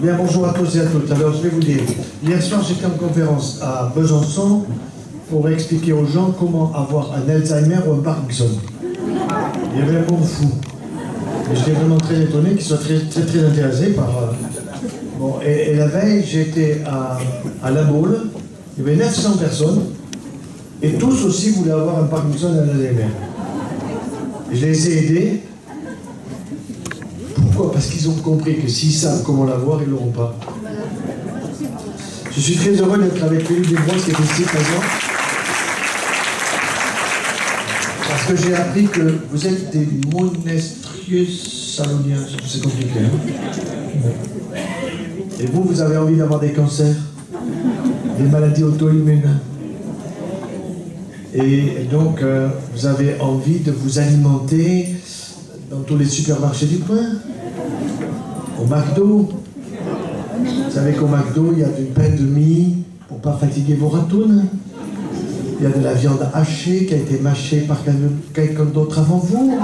Bien, bonjour à tous et à toutes. Alors, je vais vous dire, hier soir, j'étais en conférence à Besançon pour expliquer aux gens comment avoir un Alzheimer ou un Parkinson. Il y avait un monde fou. Et j'étais vraiment très étonné qu'ils soient très intéressés par... Bon, et la veille, j'étais à La Baule, il y avait 900 personnes, et tous aussi voulaient avoir un Parkinson et un Alzheimer. Je les ai aidés. Pourquoi? Parce qu'ils ont compris que s'ils savent comment l'avoir, ils ne l'auront pas. Je suis très heureux d'être avec Philippe Desbrois qui est ici présent. Parce que j'ai appris que vous êtes des monestrieux saloniens. C'est compliqué, hein? Et vous avez envie d'avoir des cancers, des maladies auto-immunes. Et donc, vous avez envie de vous alimenter dans tous les supermarchés du coin, au McDo. Vous savez qu'au McDo, il y a du pain de mie pour ne pas fatiguer vos ratounes. Il y a de la viande hachée qui a été mâchée par quelqu'un d'autre avant vous.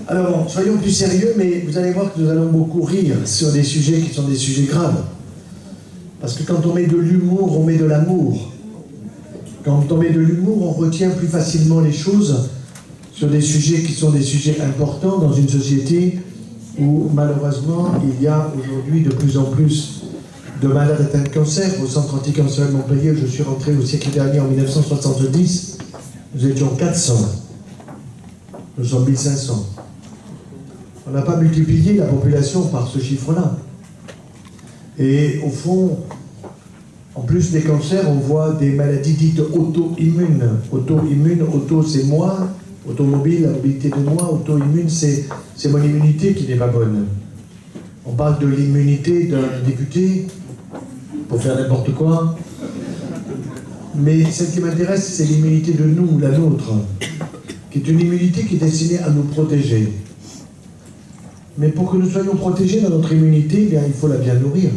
Alors bon, soyons plus sérieux, mais vous allez voir que nous allons beaucoup rire sur des sujets qui sont des sujets graves. Parce que quand on met de l'humour, on met de l'amour. Quand on met de l'humour, on retient plus facilement les choses sur des sujets qui sont des sujets importants dans une société où malheureusement il y a aujourd'hui de plus en plus de malades atteints de cancer. Au centre anticancéreux de Montpellier, je suis rentré au siècle dernier en 1970, nous étions 400. Nous sommes 1500. On n'a pas multiplié la population par ce chiffre-là. Et au fond, en plus des cancers, on voit des maladies dites auto-immunes. Auto-immune, auto c'est moi, automobile, la mobilité de moi, auto-immune c'est mon immunité qui n'est pas bonne. On parle de l'immunité d'un député pour faire n'importe quoi. Mais celle qui m'intéresse, c'est l'immunité de nous, la nôtre, qui est une immunité qui est destinée à nous protéger. Mais pour que nous soyons protégés dans notre immunité, eh bien, il faut la bien nourrir.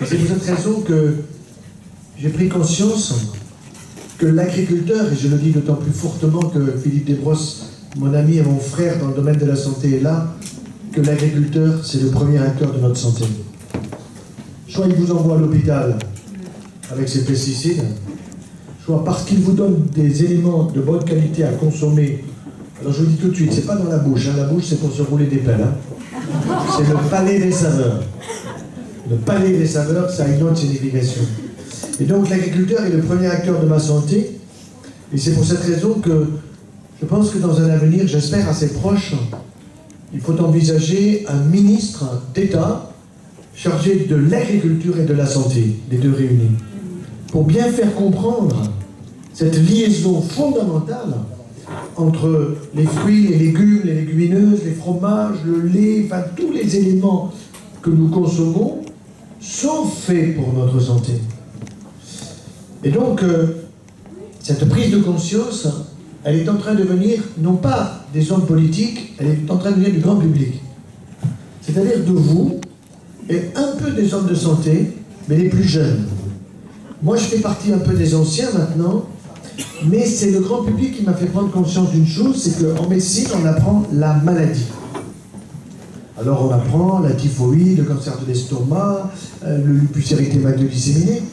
Et c'est pour cette raison que j'ai pris conscience que l'agriculteur, et je le dis d'autant plus fortement que Philippe Desbrois, mon ami et mon frère dans le domaine de la santé est là, que l'agriculteur, c'est le premier acteur de notre santé. Soit il vous envoie à l'hôpital avec ses pesticides, soit parce qu'il vous donne des éléments de bonne qualité à consommer. Alors je vous dis tout de suite, c'est pas dans la bouche, hein. La bouche c'est pour se rouler des pelles. Hein. C'est le palais des saveurs. Le palais des saveurs, ça a une autre signification. Et donc l'agriculteur est le premier acteur de ma santé, et c'est pour cette raison que je pense que dans un avenir, j'espère assez proche, il faut envisager un ministre d'État chargé de l'agriculture et de la santé, les deux réunis, pour bien faire comprendre cette liaison fondamentale entre les fruits, les légumes, les légumineuses, les fromages, le lait, enfin tous les éléments que nous consommons sont faits pour notre santé. Et donc, cette prise de conscience, elle est en train de venir, non pas des hommes politiques, elle est en train de venir du grand public. C'est-à-dire de vous, et un peu des hommes de santé, mais les plus jeunes. Moi, je fais partie un peu des anciens maintenant, mais c'est le grand public qui m'a fait prendre conscience d'une chose, c'est qu'en médecine, on apprend la maladie. Alors on apprend la typhoïde, le cancer de l'estomac, le lupus érythémateux disséminé.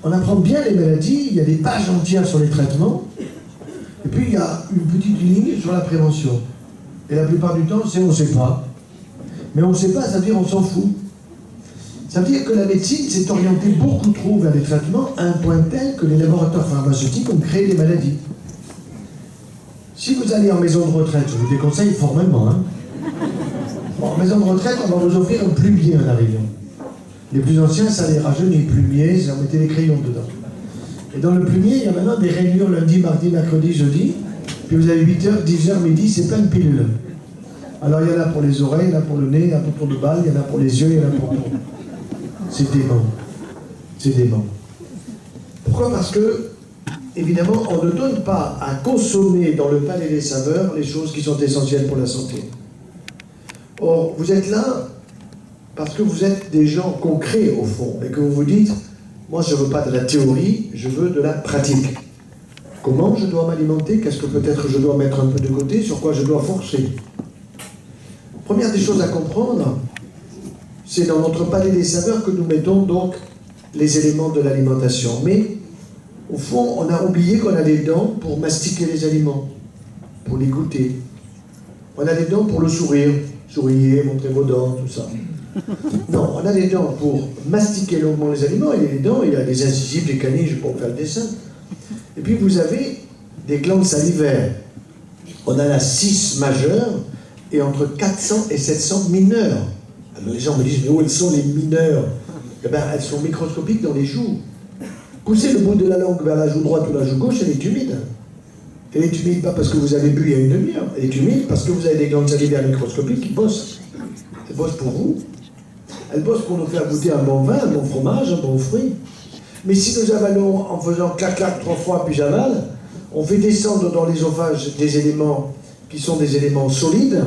On apprend bien les maladies, il y a des pages entières sur les traitements, et puis il y a une petite ligne sur la prévention. Et la plupart du temps, c'est on ne sait pas. Mais on ne sait pas, ça veut dire on s'en fout. Ça veut dire que la médecine s'est orientée beaucoup trop vers les traitements à un point tel que les laboratoires pharmaceutiques ont créé des maladies. Si vous allez en maison de retraite, je vous déconseille formellement, hein. Bon, en maison de retraite, on va vous offrir un plumier en arrivant. Les plus anciens, ça les rajeunit, plumier, ça mettait les crayons dedans. Et dans le plumier, il y a maintenant des réunions lundi, mardi, mercredi, jeudi, puis vous avez 8h, 10h, midi, c'est plein de pilules. Alors il y en a pour les oreilles, il y en a pour le nez, il y en a pour le bal, il y en a pour les yeux, il y en a pour tout. C'est dément. C'est dément. Pourquoi? Parce que, évidemment, on ne donne pas à consommer dans le palais des saveurs les choses qui sont essentielles pour la santé. Or, vous êtes là parce que vous êtes des gens concrets, au fond, et que vous vous dites, moi je ne veux pas de la théorie, je veux de la pratique. Comment je dois m'alimenter? Qu'est-ce que peut-être je dois mettre un peu de côté? Sur quoi je dois forcer? Première des choses à comprendre, c'est dans notre palais des saveurs que nous mettons donc les éléments de l'alimentation. Mais, au fond, on a oublié qu'on a des dents pour mastiquer les aliments, pour les goûter. On a des dents pour le sourire. Souriez, montrez vos dents, tout ça. Non, on a des dents pour mastiquer longuement les aliments, et les dents, il y a des incisives, des canines pour faire le dessin. Et puis vous avez des glandes salivaires. On a la 6 majeure et entre 400 et 700 mineures. Alors les gens me disent, mais où elles sont les mineures? Eh bien, elles sont microscopiques dans les joues. Poussez le bout de la langue vers la joue droite ou la joue gauche, elle est humide. Elle est humide pas parce que vous avez bu il y a une demi-heure, elle est humide parce que vous avez des glandes salivaires microscopiques qui bossent. Elles bossent pour vous. Elles bossent pour nous faire goûter un bon vin, un bon fromage, un bon fruit. Mais si nous avalons en faisant clac-clac 3 fois puis j'avale, on fait descendre dans l'ésophage des éléments qui sont des éléments solides,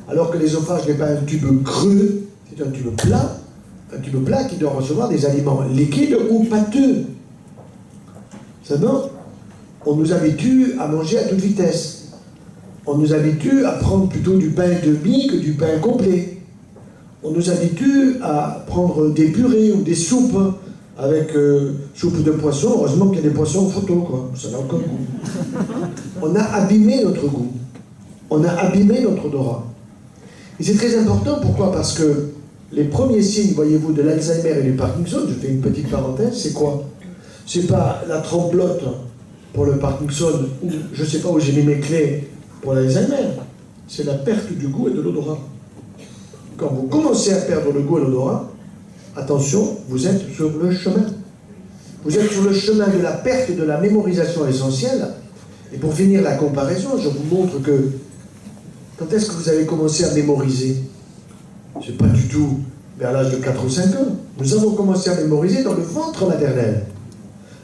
alors que l'ésophage n'est pas un tube creux, c'est un tube plat qui doit recevoir des aliments liquides ou pâteux. Seulement, on nous habitue à manger à toute vitesse. On nous habitue à prendre plutôt du pain demi que du pain complet. On nous habitue à prendre des purées ou des soupes avec soupe de poisson. Heureusement qu'il y a des poissons en photo, quoi. Ça n'a aucun goût. On a abîmé notre goût. On a abîmé notre odorat. Et c'est très important, pourquoi? Parce que les premiers signes, voyez-vous, de l'Alzheimer et du Parkinson, je fais une petite parenthèse, c'est quoi? C'est pas la tremblote pour le Parkinson, ou je sais pas où j'ai mis mes clés pour l'Alzheimer. C'est la perte du goût et de l'odorat. Quand vous commencez à perdre le goût et l'odorat, attention, vous êtes sur le chemin. Vous êtes sur le chemin de la perte de la mémorisation essentielle. Et pour finir la comparaison, je vous montre que quand est-ce que vous avez commencé à mémoriser? C'est pas du tout vers l'âge de 4 ou 5 ans. Nous avons commencé à mémoriser dans le ventre maternel.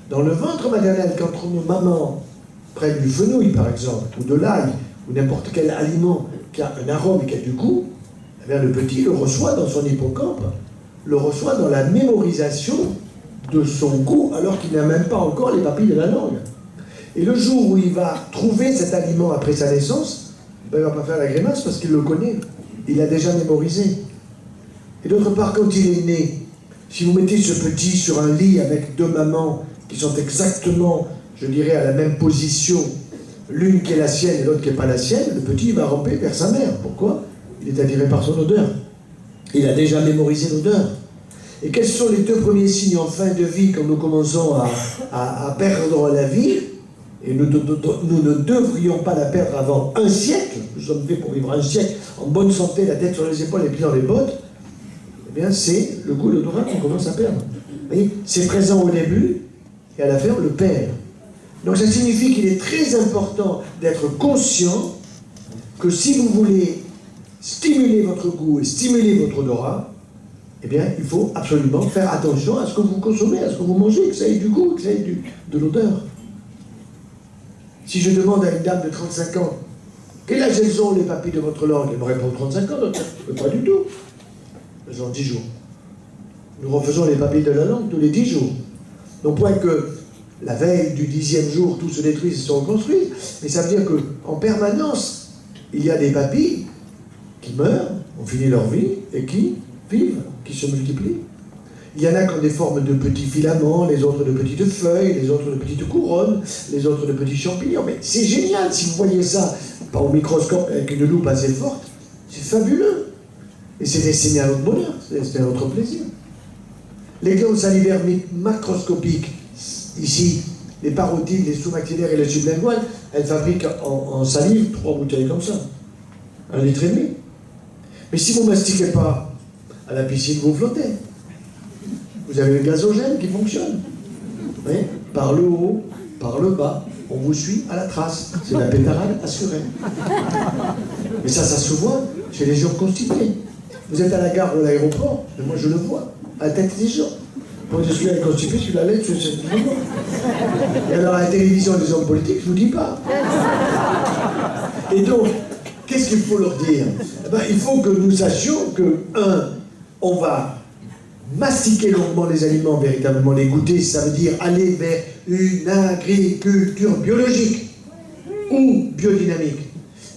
Dans le ventre maternel, quand nos mamans prennent du fenouil, par exemple, ou de l'ail, ou n'importe quel aliment qui a un arôme et qui a du goût, eh bien, le petit le reçoit dans son hippocampe, le reçoit dans la mémorisation de son goût, alors qu'il n'a même pas encore les papilles de la langue. Et le jour où il va trouver cet aliment après sa naissance, ben, il ne va pas faire la grimace parce qu'il le connaît. Il l'a déjà mémorisé. Et d'autre part, quand il est né, si vous mettez ce petit sur un lit avec 2 mamans qui sont exactement, je dirais, à la même position, l'une qui est la sienne et l'autre qui n'est pas la sienne, le petit va ramper vers sa mère. Pourquoi? Il est attiré par son odeur. Il a déjà mémorisé l'odeur. Et quels sont les 2 premiers signes en fin de vie quand nous commençons à perdre la vie? Et nous ne devrions pas la perdre avant 1 siècle. Nous sommes faits pour vivre 1 siècle en bonne santé, la tête sur les épaules et les pieds dans les bottes. Eh bien, c'est le goût et l'odorat qu'on commence à perdre. Vous voyez, c'est présent au début et à la fin, on le perd. Donc ça signifie qu'il est très important d'être conscient que si vous voulez stimuler votre goût et stimuler votre odorat, eh bien, il faut absolument faire attention à ce que vous consommez, à ce que vous mangez, que ça ait du goût, que ça ait de l'odeur. Si je demande à une dame de 35 ans, quel âge elles ont les papilles de votre langue? Elle me répond 35 ans, pas du tout. Elles ont 10 jours. Nous refaisons les papilles de la langue tous les 10 jours. Donc, point que la veille du 10e jour, tout se détruit et se reconstruit, mais ça veut dire qu'en permanence, il y a des papilles qui meurent, ont fini leur vie, et qui vivent, qui se multiplient. Il y en a qui ont des formes de petits filaments, les autres de petites feuilles, les autres de petites couronnes, les autres de petits champignons. Mais c'est génial si vous voyez ça, pas au microscope avec une loupe assez forte, c'est fabuleux. Et c'est destiné à notre bonheur, c'est destiné à notre plaisir. Les glandes salivaires macroscopiques, ici, les parotides, les sous-maxillaires et les sublinguales, elles fabriquent en salive 3 bouteilles comme ça, 1,5 litre. Mais si vous ne mastiquez pas, à la piscine, vous flottez. Vous avez le gazogène qui fonctionne. Oui, par le haut, par le bas, on vous suit à la trace. C'est la pétarade assurée. Mais ça se voit chez les gens constipés. Vous êtes à la gare ou à l'aéroport, mais moi je le vois, à la tête des gens. Moi je suis constipé, je suis la lettre, je sais plus. Et alors à la télévision des hommes politiques, je ne vous dis pas. Et donc, qu'est-ce qu'il faut leur dire? Eh ben, il faut que nous sachions que, on va mastiquer longuement les aliments, véritablement les goûter, ça veut dire aller vers une agriculture biologique ou biodynamique.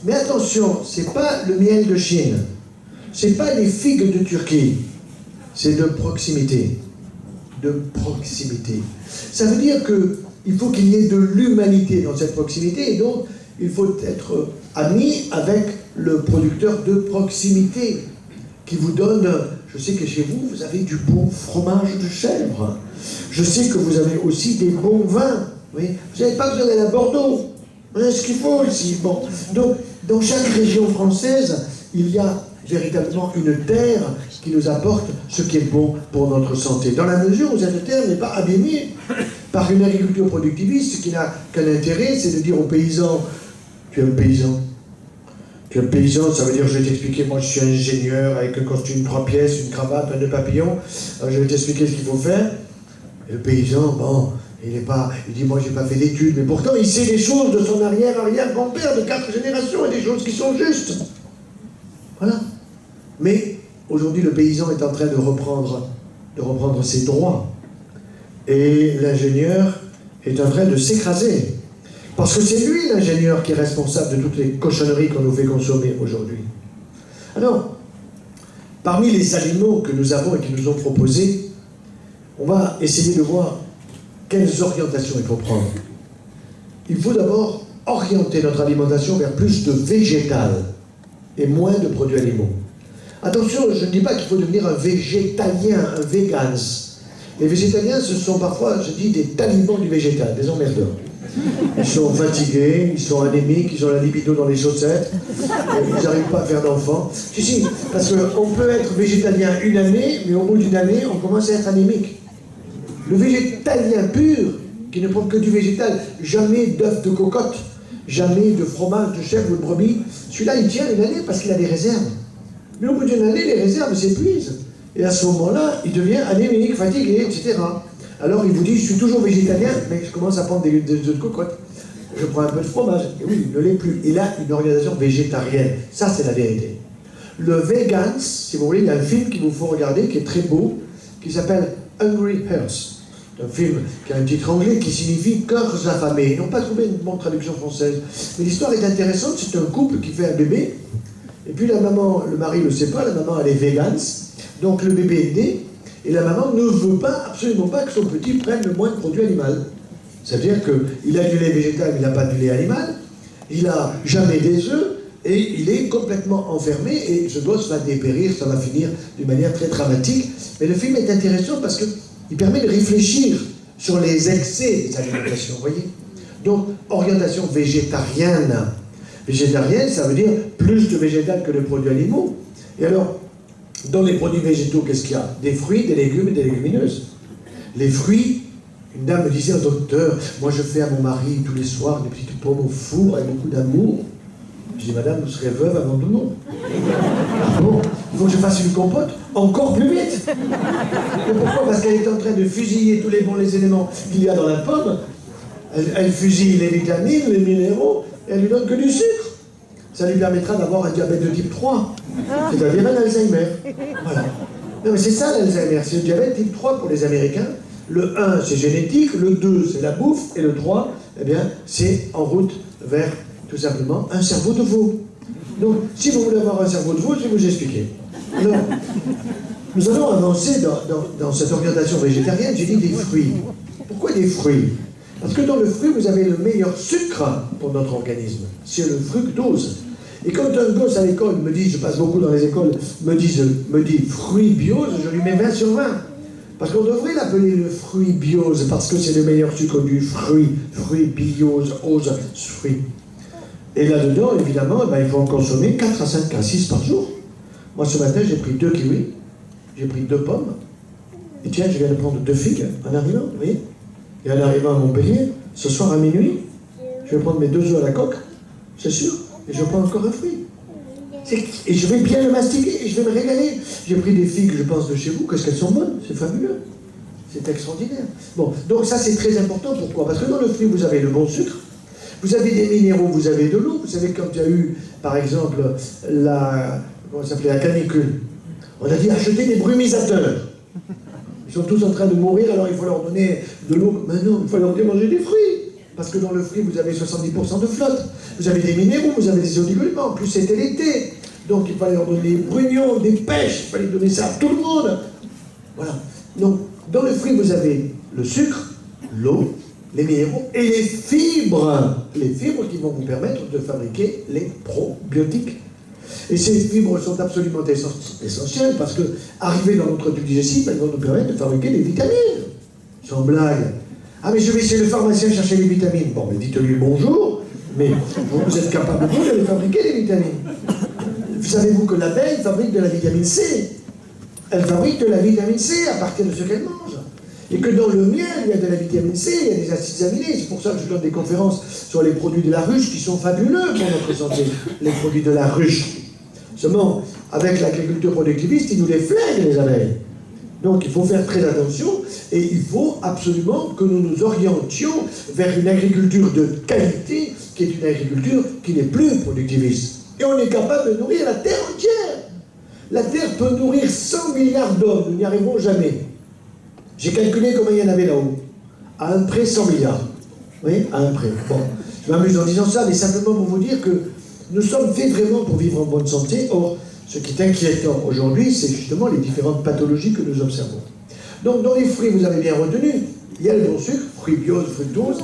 Mais attention, c'est pas le miel de Chine. c'est pas les figues de Turquie, c'est de proximité. De proximité. Ça veut dire qu'il faut qu'il y ait de l'humanité dans cette proximité, et donc il faut être ami avec le producteur de proximité, qui vous donne, je sais que chez vous, vous avez du bon fromage de chèvre. Je sais que vous avez aussi des bons vins. Oui. Vous n'avez pas besoin d'aller à Bordeaux. Vous avez ce qu'il faut ici. Bon. Donc, dans chaque région française, il y a véritablement une terre qui nous apporte ce qui est bon pour notre santé. Dans la mesure où cette terre n'est pas abîmée par une agriculture productiviste qui n'a qu'un intérêt, c'est de dire aux paysans, tu es un paysan. Tu es un paysan, ça veut dire, je vais t'expliquer, moi je suis ingénieur avec un costume 3 pièces, une cravate, un nœud papillon, je vais t'expliquer ce qu'il faut faire. Et le paysan, bon, il dit, moi j'ai pas fait d'études, mais pourtant il sait des choses de son arrière-arrière-grand-père de 4 générations, et des choses qui sont justes. Voilà. Mais aujourd'hui, le paysan est en train de reprendre ses droits. Et l'ingénieur est en train de s'écraser. Parce que c'est lui, l'ingénieur, qui est responsable de toutes les cochonneries qu'on nous fait consommer aujourd'hui. Alors, parmi les aliments que nous avons et qui nous ont proposés, on va essayer de voir quelles orientations il faut prendre. Il faut d'abord orienter notre alimentation vers plus de végétal et moins de produits animaux. Attention, je ne dis pas qu'il faut devenir un végétalien, un vegans. Les végétaliens, ce sont parfois, je dis, des talibans du végétal, des emmerdeurs. Ils sont fatigués, ils sont anémiques, ils ont la libido dans les chaussettes, ils n'arrivent pas à faire d'enfants. Si, parce qu'on peut être végétalien une année, mais au bout d'une année, on commence à être anémique. Le végétalien pur, qui ne prend que du végétal, jamais d'œufs de cocotte, jamais de fromage de chèvre ou de brebis, celui-là, il tient une année parce qu'il a des réserves. Mais au bout d'une année, les réserves s'épuisent. Et à ce moment-là, il devient anémique, fatigué, etc. Alors il vous dit, je suis toujours végétalien, mais je commence à prendre des œufs de cocotte. Je prends un peu de fromage. Et oui, il ne l'est plus. Il a une organisation végétarienne. Ça, c'est la vérité. Le Vegans, si vous voulez, il y a un film qu'il vous faut regarder, qui est très beau, qui s'appelle Hungry Hearts. C'est un film qui a un titre anglais qui signifie « cœurs affamés ». Ils n'ont pas trouvé une bonne traduction française. Mais l'histoire est intéressante. C'est un couple qui fait un bébé. Et puis la maman, le mari ne le sait pas, la maman elle est végane, donc le bébé est né, et la maman ne veut pas, absolument pas que son petit prenne le moins de produits animaux. C'est-à-dire qu'il a du lait végétal, mais il n'a pas du lait animal, il n'a jamais des œufs, et il est complètement enfermé, et ce gosse va dépérir, ça va finir d'une manière très dramatique. Mais le film est intéressant parce qu'il permet de réfléchir sur les excès des alimentations, vous voyez. Donc, orientation végétarienne. Végétarienne, ça veut dire plus de végétal que de produits animaux. Et alors, dans les produits végétaux, qu'est-ce qu'il y a? Des fruits, des légumes et des légumineuses. Les fruits, une dame me disait, docteur, moi je fais à mon mari tous les soirs des petites pommes au four avec beaucoup d'amour. Je dis, madame, vous serez veuve avant tout le monde. Ah bon, il faut que je fasse une compote encore plus vite. Et pourquoi? Parce qu'elle est en train de fusiller tous les éléments qu'il y a dans la pomme. Elle fusille les vitamines, les minéraux, et elle lui donne que du sucre. Ça lui permettra d'avoir un diabète de type 3, c'est-à-dire un Alzheimer. Voilà. Non mais c'est ça l'Alzheimer, c'est le diabète type 3 pour les Américains. Le 1, c'est génétique, le 2, c'est la bouffe, et le 3, eh bien, c'est en route vers, tout simplement, un cerveau de veau. Donc, si vous voulez avoir un cerveau de veau, je vais vous expliquer. Alors, nous allons avancer dans cette orientation végétarienne, j'ai dit des fruits. Pourquoi des fruits? Parce que dans le fruit, vous avez le meilleur sucre pour notre organisme. C'est le fructose. Et quand un gosse à l'école me dit, je passe beaucoup dans les écoles, me dit fruit biose, je lui mets 20 sur 20. Parce qu'on devrait l'appeler le fruit biose, parce que c'est le meilleur sucre du fruit. Fruit biose, ose, fruit. Et là-dedans, évidemment, il faut en consommer 4 à 5 à 6 par jour. Moi, ce matin, j'ai pris 2 kiwis, j'ai pris 2 pommes, et tiens, je viens de prendre 2 figues en arrivant, vous voyez. Et en arrivant à Montpellier, ce soir à minuit, je vais prendre mes 2 œufs à la coque, c'est sûr, et je prends encore un fruit. Et je vais bien le mastiquer, et je vais me régaler. J'ai pris des figues, je pense, de chez vous, qu'est-ce qu'elles sont bonnes, c'est fabuleux. C'est extraordinaire. Bon, donc ça c'est très important, pourquoi? Parce que dans le fruit, vous avez le bon sucre, vous avez des minéraux, vous avez de l'eau. Vous savez, quand il y a eu, par exemple, la canicule, on a dit acheter des brumisateurs. Ils sont tous en train de mourir, alors il faut leur donner de l'eau. Mais non, il faut leur dire manger des fruits. Parce que dans le fruit, vous avez 70% de flotte. Vous avez des minéraux, vous avez des oligo-éléments. En plus, c'était l'été. Donc il fallait leur donner des brugnons, des pêches, il fallait donner ça à tout le monde. Voilà. Donc dans le fruit, vous avez le sucre, l'eau, les minéraux et les fibres. Les fibres qui vont vous permettre de fabriquer les probiotiques. Et ces fibres sont absolument essentielles parce que, arrivées dans notre tube digestif, elles vont nous permettre de fabriquer des vitamines. Sans blague. Ah, mais je vais chez le pharmacien chercher les vitamines. Bon, mais dites-lui bonjour, mais vous êtes capable, vous, de les fabriquer, les vitamines. Savez-vous que l'abeille fabrique de la vitamine C? Elle fabrique de la vitamine C à partir de ce qu'elle mange. Et que dans le miel, il y a de la vitamine C, il y a des acides aminés. C'est pour ça que je donne des conférences sur les produits de la ruche qui sont fabuleux pour notre santé. Les produits de la ruche. Seulement, avec l'agriculture productiviste, ils nous les flèguent, les abeilles. Donc il faut faire très attention et il faut absolument que nous nous orientions vers une agriculture de qualité qui est une agriculture qui n'est plus productiviste. Et on est capable de nourrir la Terre entière. La Terre peut nourrir 100 milliards d'hommes, nous n'y arriverons jamais. J'ai calculé combien il y en avait là-haut. À un près 100 milliards. Oui, à un près. Bon, je m'amuse en disant ça, mais simplement pour vous dire que nous sommes faits vraiment pour vivre en bonne santé. Or, ce qui est inquiétant aujourd'hui, c'est justement les différentes pathologies que nous observons. Donc, dans les fruits, vous avez bien retenu, il y a le bon sucre, fructose, fructose,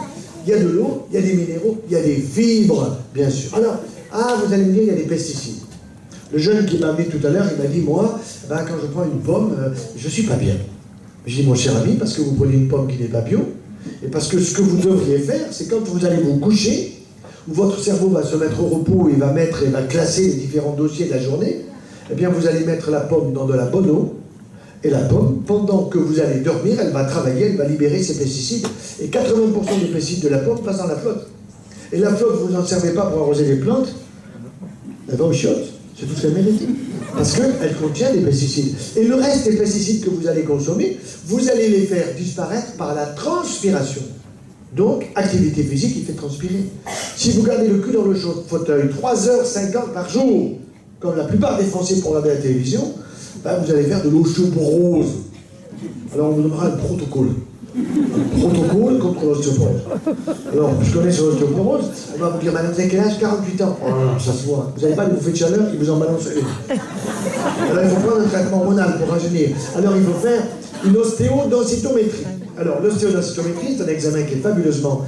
il y a de l'eau, il y a des minéraux, il y a des fibres, bien sûr. Alors, vous allez me dire, il y a des pesticides. Le jeune qui m'a amené tout à l'heure, il m'a dit, moi, quand je prends une pomme, je ne suis pas bien. Je dis, mon cher ami, parce que vous prenez une pomme qui n'est pas bio, et parce que ce que vous devriez faire, c'est quand vous allez vous coucher, où votre cerveau va se mettre au repos et va classer les différents dossiers de la journée, eh bien vous allez mettre la pomme dans de la bonne eau, et la pomme, pendant que vous allez dormir, elle va travailler, elle va libérer ses pesticides, et 80% des pesticides de la pomme passent dans la flotte. Et la flotte, vous n'en servez pas pour arroser les plantes, elle va aux chiottes, c'est tout ce qu'elle mérite. Parce qu'elle contient des pesticides. Et le reste des pesticides que vous allez consommer, vous allez les faire disparaître par la transpiration. Donc, activité physique qui fait transpirer. Si vous gardez le cul dans le fauteuil 3h50 par jour, comme la plupart des Français pour regarder la télévision, vous allez faire de l'ostéoporose. Alors, on vous donnera un protocole. Un protocole contre l'ostéoporose. Alors, je connais sur l'ostéoporose, on va vous dire, madame, vous avez quel âge? 48 ans. Oh non, ça se voit. Vous n'avez pas de bouffée de chaleur, il vous en balance une. Alors, il faut prendre un traitement hormonal pour rajeunir. Alors, il faut faire une ostéodensitométrie. Alors, l'ostéodensitométrie, c'est un examen qui est fabuleusement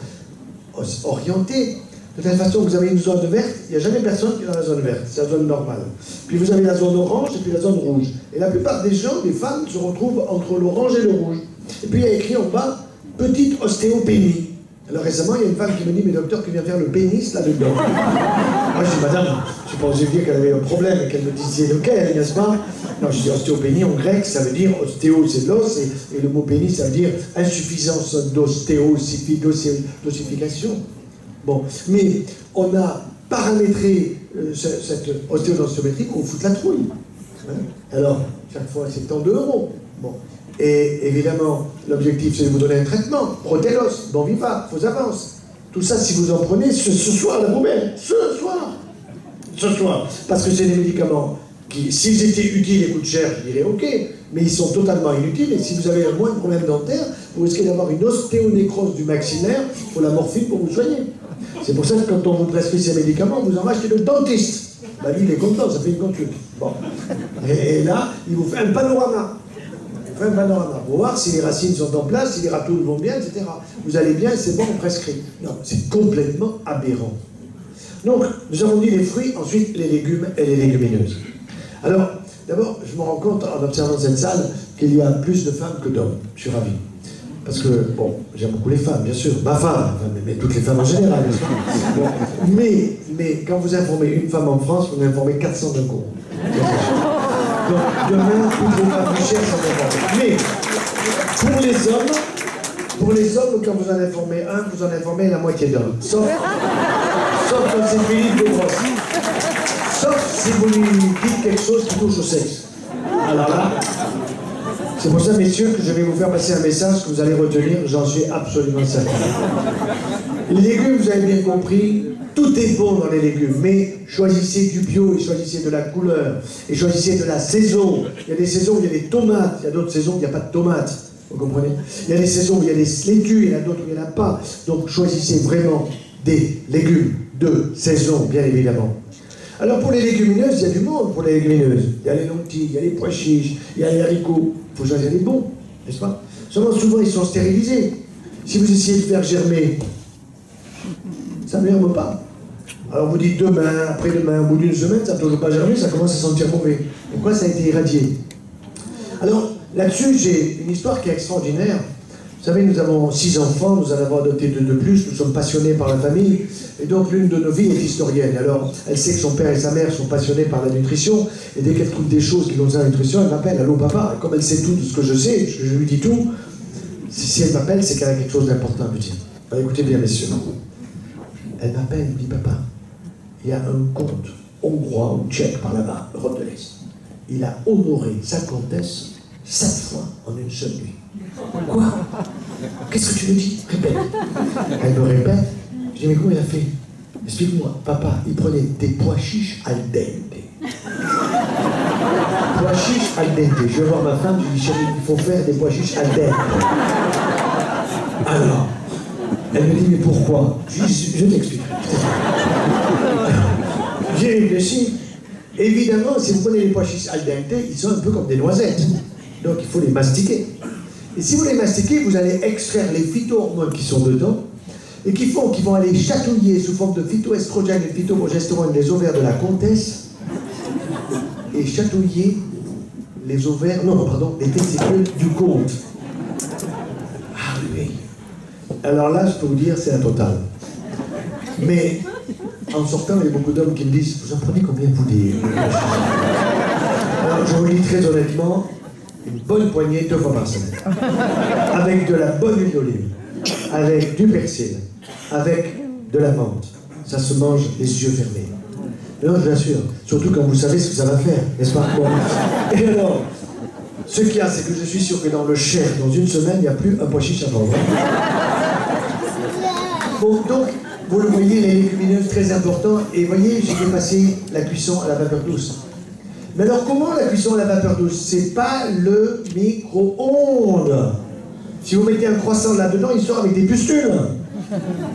orienté. De telle façon que vous avez une zone verte, il n'y a jamais personne qui est dans la zone verte, c'est la zone normale. Puis vous avez la zone orange et puis la zone rouge. Et la plupart des gens, des femmes, se retrouvent entre l'orange et le rouge. Et puis il y a écrit en bas, petite ostéopénie. Alors récemment, il y a une femme qui me dit, mais docteur, qui vient faire le pénis là-dedans. Moi je dis, madame, je suis pas osé dire qu'elle avait un problème et qu'elle me disait lequel, n'est-ce pas? Non, je dis ostéopénie en grec, ça veut dire ostéo, c'est l'os, et le mot pénis, ça veut dire insuffisance d'ossification. Bon, mais on a paramétré cette ostéodensitométrie qu'on fout la trouille. Hein? Alors, chaque fois, c'est tant d'euros. Bon. Et évidemment, l'objectif, c'est de vous donner un traitement. Protélos, bon viva, faux avance. Tout ça, si vous en prenez, ce soir, la poubelle. Ce soir. Ce soir. Parce que c'est des médicaments qui, s'ils étaient utiles et coûtent cher, je dirais ok, mais ils sont totalement inutiles. Et si vous avez un moindre problème dentaire, vous risquez d'avoir une ostéonécrose du maxillaire, il faut la morphine pour vous soigner. C'est pour ça que quand on vous prescrit ces médicaments, vous en rachetez le dentiste. Bah lui, il est content, ça fait une consulte. Bon. Et là, il vous fait un panorama. Il fait un panorama pour voir si les racines sont en place, si les ratoules vont bien, etc. Vous allez bien, c'est bon, on prescrit. Non, c'est complètement aberrant. Donc, nous avons dit les fruits, ensuite les légumes et les légumineuses. Alors, d'abord, je me rends compte, en observant cette salle, qu'il y a plus de femmes que d'hommes. Je suis ravi. Parce que, bon, j'aime beaucoup les femmes, bien sûr. Ma femme, mais toutes les femmes en général. Bon, mais quand vous informez une femme en France, vous en informez 400 d'un coup. Donc, demain, toutes les femmes du cherchent en informer. Mais, pour les hommes, quand vous en informez un, vous en informez la moitié d'hommes. Sauf quand c'est Philippe de Grosse. Sauf si vous lui dites quelque chose qui touche au sexe. Alors là, c'est pour ça, messieurs, que je vais vous faire passer un message que vous allez retenir, j'en suis absolument certain. Les légumes, vous avez bien compris, tout est bon dans les légumes, mais choisissez du bio et choisissez de la couleur, et choisissez de la saison. Il y a des saisons où il y a des tomates, il y a d'autres saisons où il n'y a pas de tomates, vous comprenez? Il y a des saisons où il y a des laitues, il y en a d'autres où il n'y en a pas. Donc choisissez vraiment des légumes de saison, bien évidemment. Alors pour les légumineuses, il y a du monde pour les légumineuses. Il y a les lentilles, il y a les pois chiches, il y a les haricots. Il faut choisir les bons, n'est-ce pas? Seulement souvent ils sont stérilisés. Si vous essayez de faire germer, ça ne germe pas. Alors vous dites demain, après-demain, au bout d'une semaine, ça ne peut pas germer, ça commence à sentir mauvais. Pourquoi? Ça a été irradié. Alors là-dessus, j'ai une histoire qui est extraordinaire. Vous savez, nous avons 6 enfants, nous en avons adopté 2 de plus, nous sommes passionnés par la famille, et donc l'une de nos vies est historienne. Alors, elle sait que son père et sa mère sont passionnés par la nutrition, et dès qu'elle trouve des choses qui concernent la nutrition, elle m'appelle, allô papa, et comme elle sait tout de ce que je sais, je lui dis tout, si elle m'appelle, c'est qu'elle a quelque chose d'important à me dire. Alors, écoutez bien, messieurs. Elle m'appelle, elle me dit, papa, il y a un comte hongrois ou tchèque par là-bas, Europe de l'Est. Il a honoré sa comtesse 7 fois en une seule nuit. Quoi? Qu'est-ce que tu me dis? Répète. Elle me répète. Je dis, mais comment il a fait? Explique-moi. Papa, il prenait des pois chiches al dente. Pois chiches al dente. Je vais voir ma femme, je lui dis, chérie, il faut faire des pois chiches al dente. Alors, elle me dit, mais pourquoi? Je dis, je t'explique. J'ai réfléchi. Évidemment, si vous prenez les pois chiches al dente, ils sont un peu comme des noisettes. Donc il faut les mastiquer. Et si vous les mastiquez, vous allez extraire les phytohormones qui sont dedans et qui vont aller chatouiller sous forme de phytoestrogène et phytoprogestérone les ovaires de la comtesse et chatouiller les ovaires, les testicules du comte. Ah oui. Alors là, je peux vous dire, c'est la totale. Mais en sortant, il y a beaucoup d'hommes qui me disent, vous en prenez combien vous des... Alors je vous le dis très honnêtement, une bonne poignée 2 fois par semaine. Avec de la bonne huile d'olive, avec du persil, avec de la menthe. Ça se mange les yeux fermés. Non, je vous assure. Surtout quand vous savez ce que ça va faire, n'est-ce pas? Bon. Et alors, ce qu'il y a, c'est que je suis sûr que dans le Cher, dans une semaine, il n'y a plus un pois chiche à vendre. Bon, donc, vous le voyez, les légumineuses, très important. Et voyez, j'ai dépassé la cuisson à la vapeur douce. Mais alors, comment la cuisson à la vapeur douce? C'est pas le micro-ondes. Si vous mettez un croissant là-dedans, il sort avec des pustules.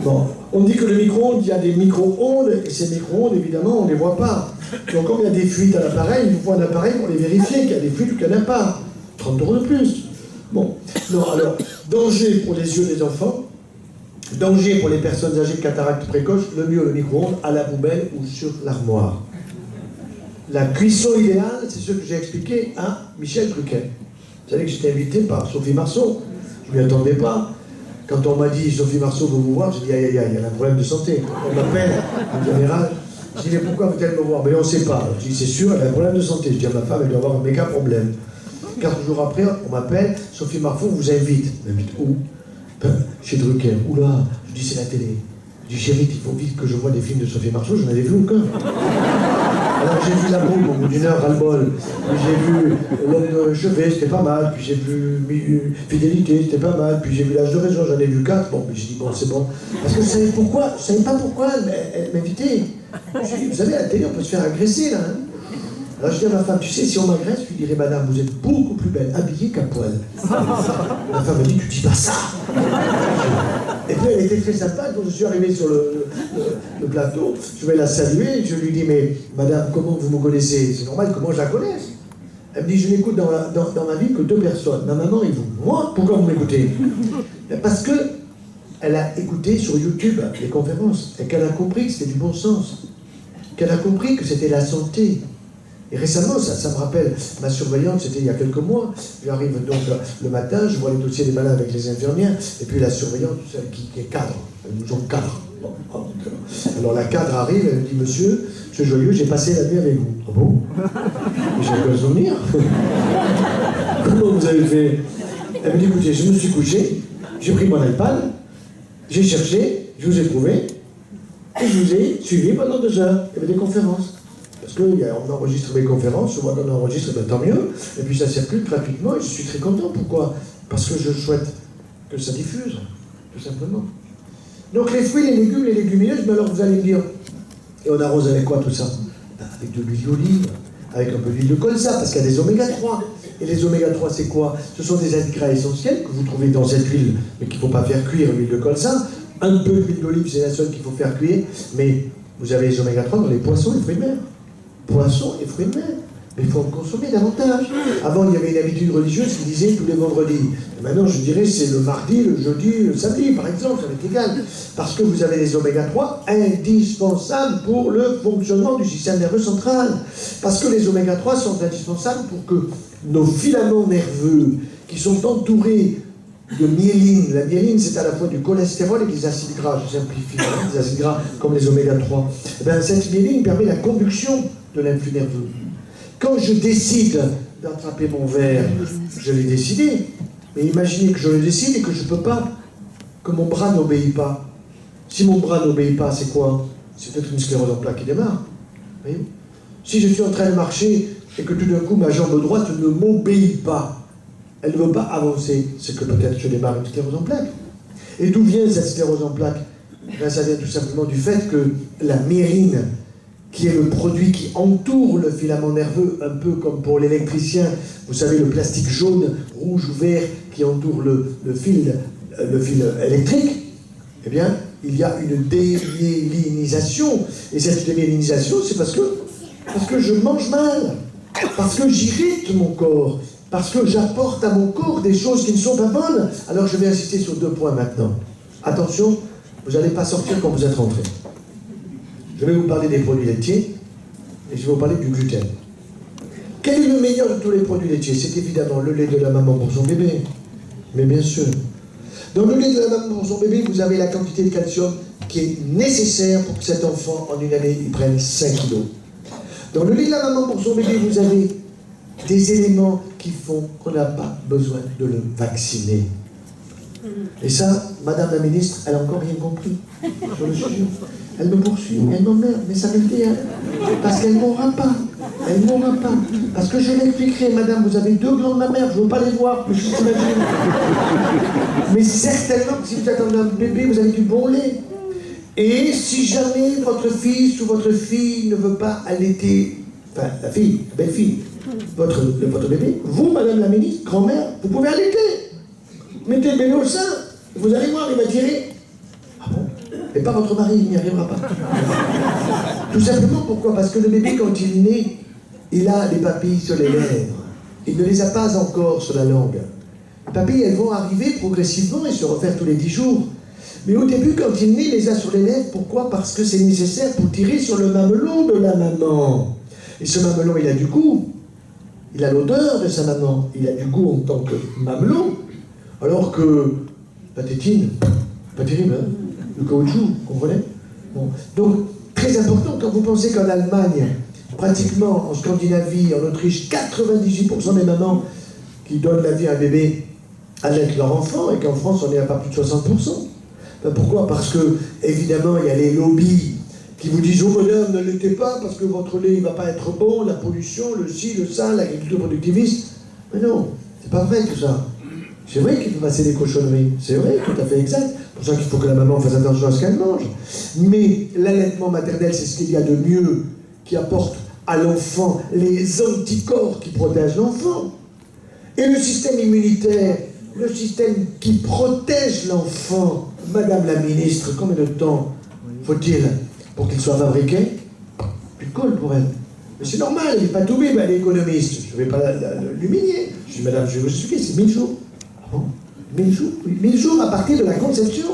Bon, on dit que le micro-ondes, il y a des micro-ondes, et ces micro-ondes, évidemment, on ne les voit pas. Donc, comme il y a des fuites à l'appareil, il vous faut un appareil pour les vérifier, qu'il y a des fuites ou qu'il n'y en a pas. 30 € de plus. Bon, non, alors, danger pour les yeux des enfants, danger pour les personnes âgées de cataracte précoce, le mieux, le micro-ondes, à la poubelle ou sur l'armoire. La cuisson idéale, c'est ce que j'ai expliqué à Michel Drucker. Vous savez que j'étais invité par Sophie Marceau. Je ne m'y attendais pas. Quand on m'a dit « Sophie Marceau veut vous voir », j'ai dit « Aïe, aïe, aïe, il y a un problème de santé ». On m'appelle, en général. Je dis « Mais pourquoi veut-elle me voir ?» Mais on ne sait pas. Je dis « C'est sûr, elle a un problème de santé ». Je dis à ma femme « Elle doit avoir un méga problème ». 4 jours après, on m'appelle « Sophie Marceau vous invite ». « M'invite où ?»« Chez Drucker ». « Oula !» Je dis « C'est la télé ». Je dis « Chérie, il faut vite que je vois des films de Sophie Marceau, je n'en avais vu aucun. » Alors j'ai vu La Boum au bout d'une heure, ras-le-bol. Puis j'ai vu L'Homme de chevet, c'était pas mal. Puis j'ai vu Fidélité, c'était pas mal. Puis j'ai vu L'Âge de raison, j'en ai vu 4. Bon, mais j'ai dit bon, c'est bon. Parce que je savais pourquoi, je savais pas pourquoi elle m'invitait. Je dis, vous savez, à la télé, on peut se faire agresser là. Hein. Alors je dis à ma femme, tu sais, si on m'agresse, je lui dirais, madame, vous êtes beaucoup plus belle habillée qu'à poil. Ma femme me dit, tu dis pas ça. Et puis elle était très sympa, quand je suis arrivé sur le plateau, je vais la saluer, je lui dis, mais madame, comment vous me connaissez? C'est normal, comment je la connaisse? Elle me dit, je n'écoute dans ma vie que 2 personnes, ma maman et vous. Moi, pourquoi vous m'écoutez? Parce que elle a écouté sur YouTube les conférences, et qu'elle a compris que c'était du bon sens, qu'elle a compris que c'était la santé. Et récemment, ça me rappelle ma surveillante, c'était il y a quelques mois. J'arrive donc le matin, je vois les dossiers des malades avec les infirmières, et puis la surveillante, celle qui est cadre, nous sommes cadre. Bon, alors la cadre arrive, elle me dit, monsieur Joyeux, j'ai passé la nuit avec vous. Ah bon? J'ai un souvenir. Comment vous avez fait? Elle me dit, écoutez, je me suis couché, j'ai pris mon iPad, j'ai cherché, je vous ai trouvé, et je vous ai suivi pendant 2 heures. Il y avait des conférences. Parce qu'on enregistre mes conférences, je vois qu'on enregistre, ben, tant mieux, et puis ça circule gratuitement, et je suis très content. Pourquoi? Parce que je souhaite que ça diffuse, tout simplement. Donc les fruits, les légumes, les légumineuses, mais alors vous allez me dire, et on arrose avec quoi tout ça? Ben, avec de l'huile d'olive, avec un peu d'huile de colza, parce qu'il y a des oméga 3. Et les oméga 3, c'est quoi? Ce sont des acides gras essentiels que vous trouvez dans cette huile, mais qu'il ne faut pas faire cuire, l'huile de colza. Un peu d'huile d'olive, c'est la seule qu'il faut faire cuire, mais vous avez les oméga 3 dans les poissons et les fruits de mer. poissons et fruits de mer. Mais il faut en consommer davantage. Avant, il y avait une habitude religieuse qui disait tous les vendredis. Et maintenant, je dirais c'est le mardi, le jeudi, le samedi, par exemple, ça va être égal. Parce que vous avez les oméga 3 indispensables pour le fonctionnement du système nerveux central. Parce que les oméga 3 sont indispensables pour que nos filaments nerveux, qui sont entourés de myéline. La myéline, c'est à la fois du cholestérol et des acides gras, je simplifie, hein, des acides gras comme les oméga 3. Et bien, cette myéline permet la conduction de l'influx nerveux. Quand je décide d'attraper mon verre, je l'ai décidé. Mais imaginez que je le décide et que je ne peux pas, que mon bras n'obéit pas. Si mon bras n'obéit pas, c'est quoi? C'est peut-être une sclérose en plaques qui démarre. Vous voyez? Si je suis en train de marcher et que tout d'un coup ma jambe droite ne m'obéit pas, elle ne veut pas avancer, c'est que peut-être je démarre une sclérose en plaques. Et d'où vient cette sclérose en plaques? Ça vient tout simplement du fait que la myéline, qui est le produit qui entoure le filament nerveux, un peu comme pour l'électricien, vous savez, le plastique jaune, rouge ou vert qui entoure le fil électrique, eh bien, il y a une démyélinisation. Et cette démyélinisation, c'est parce que je mange mal, parce que j'irrite mon corps, parce que j'apporte à mon corps des choses qui ne sont pas bonnes. Alors je vais insister sur 2 points maintenant. Attention, vous n'allez pas sortir quand vous êtes rentré. Je vais vous parler des produits laitiers et je vais vous parler du gluten. Quel est le meilleur de tous les produits laitiers? C'est évidemment le lait de la maman pour son bébé. Mais bien sûr. Dans le lait de la maman pour son bébé, vous avez la quantité de calcium qui est nécessaire pour que cet enfant, en une année, il prenne 5 kilos. Dans le lait de la maman pour son bébé, vous avez des éléments qui font qu'on n'a pas besoin de le vacciner. Et ça, Madame la Ministre, elle n'a encore rien compris. Je le jure. Elle me poursuit, elle m'emmerde, mais ça me fait... Parce qu'elle ne mourra pas. Elle ne mourra pas. Parce que je l'expliquerai, Madame, vous avez 2 glandes mammaires, je ne veux pas les voir, mais je t'imagine. Mais certainement que si vous attendez un bébé, vous avez du bon lait. Et si jamais votre fils ou votre fille ne veut pas allaiter, enfin, la fille, la belle-fille, votre bébé, vous, Madame la Ministre, grand-mère, vous pouvez allaiter. Mettez le bébé au sein, vous allez voir, il va tirer. Ah bon? Et pas votre mari, il n'y arrivera pas. Tout simplement, pourquoi? Parce que le bébé, quand il est né, il a les papilles sur les lèvres. Il ne les a pas encore sur la langue. Les papilles, elles vont arriver progressivement et se refaire tous les 10 jours. Mais au début, quand il est né, il les a sur les lèvres. Pourquoi? Parce que c'est nécessaire pour tirer sur le mamelon de la maman. Et ce mamelon, il a du goût. Il a l'odeur de sa maman. Il a du goût en tant que mamelon. Alors que la tétine, pas terrible, hein? Le caoutchouc, vous comprenez? Bon. Donc, très important, quand vous pensez qu'en Allemagne, pratiquement en Scandinavie, en Autriche, 98% des mamans qui donnent la vie à un bébé allaitent leur enfant, et qu'en France, on est à pas plus de 60%. Ben pourquoi? Parce que, évidemment, il y a les lobbies qui vous disent « Oh madame, ne l'aitez pas parce que votre lait ne va pas être bon, la pollution, le ci, le ça, l'agriculture productiviste. » Mais non, c'est pas vrai tout ça. C'est vrai qu'il faut passer des cochonneries, c'est vrai, tout à fait exact. C'est pour ça qu'il faut que la maman fasse attention à ce qu'elle mange. Mais l'allaitement maternel, c'est ce qu'il y a de mieux, qui apporte à l'enfant les anticorps qui protègent l'enfant. Et le système immunitaire, le système qui protège l'enfant, Madame la Ministre, combien de temps faut-il pour qu'il soit fabriqué? Plus de colle pour elle. Mais c'est normal, elle n'est pas tout bête, elle est économiste. Je ne vais pas l'humilier. Je dis, Madame, je vais vous expliquer, c'est 1000 jours. 1000 jours, oui. 1000 jours à partir de la conception.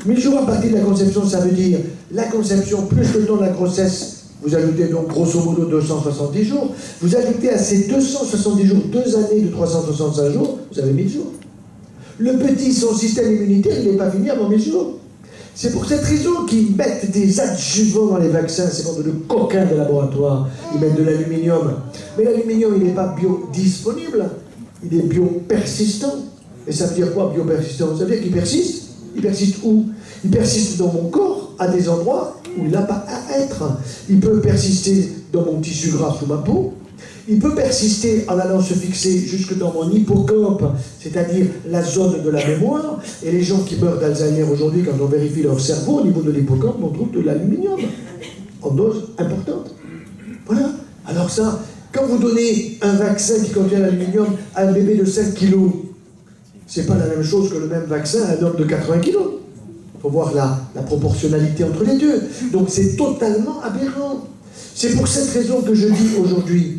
1000 jours à partir de la conception, ça veut dire la conception plus le temps de la grossesse. Vous ajoutez donc grosso modo 270 jours. Vous ajoutez à ces 270 jours 2 années de 365 jours, vous avez 1000 jours. Le petit, son système immunitaire, il n'est pas fini avant 1000 jours. C'est pour cette raison qu'ils mettent des adjuvants dans les vaccins, c'est comme de coquins de laboratoire. Ils mettent de l'aluminium. Mais l'aluminium, il n'est pas biodisponible, il est biopersistant. Et ça veut dire quoi, biopersistant? Ça veut dire qu'il persiste. Il persiste où? Il persiste dans mon corps, à des endroits où il n'a pas à être. Il peut persister dans mon tissu gras sous ma peau. Il peut persister en allant se fixer jusque dans mon hippocampe, c'est-à-dire la zone de la mémoire. Et les gens qui meurent d'Alzheimer aujourd'hui, quand on vérifie leur cerveau, au niveau de l'hippocampe, on trouve de l'aluminium, en dose importante. Voilà. Alors ça, quand vous donnez un vaccin qui contient l'aluminium à un bébé de 5 kilos, c'est pas la même chose que le même vaccin à un homme de 80 kilos. Il faut voir la proportionnalité entre les deux. Donc c'est totalement aberrant. C'est pour cette raison que je dis aujourd'hui,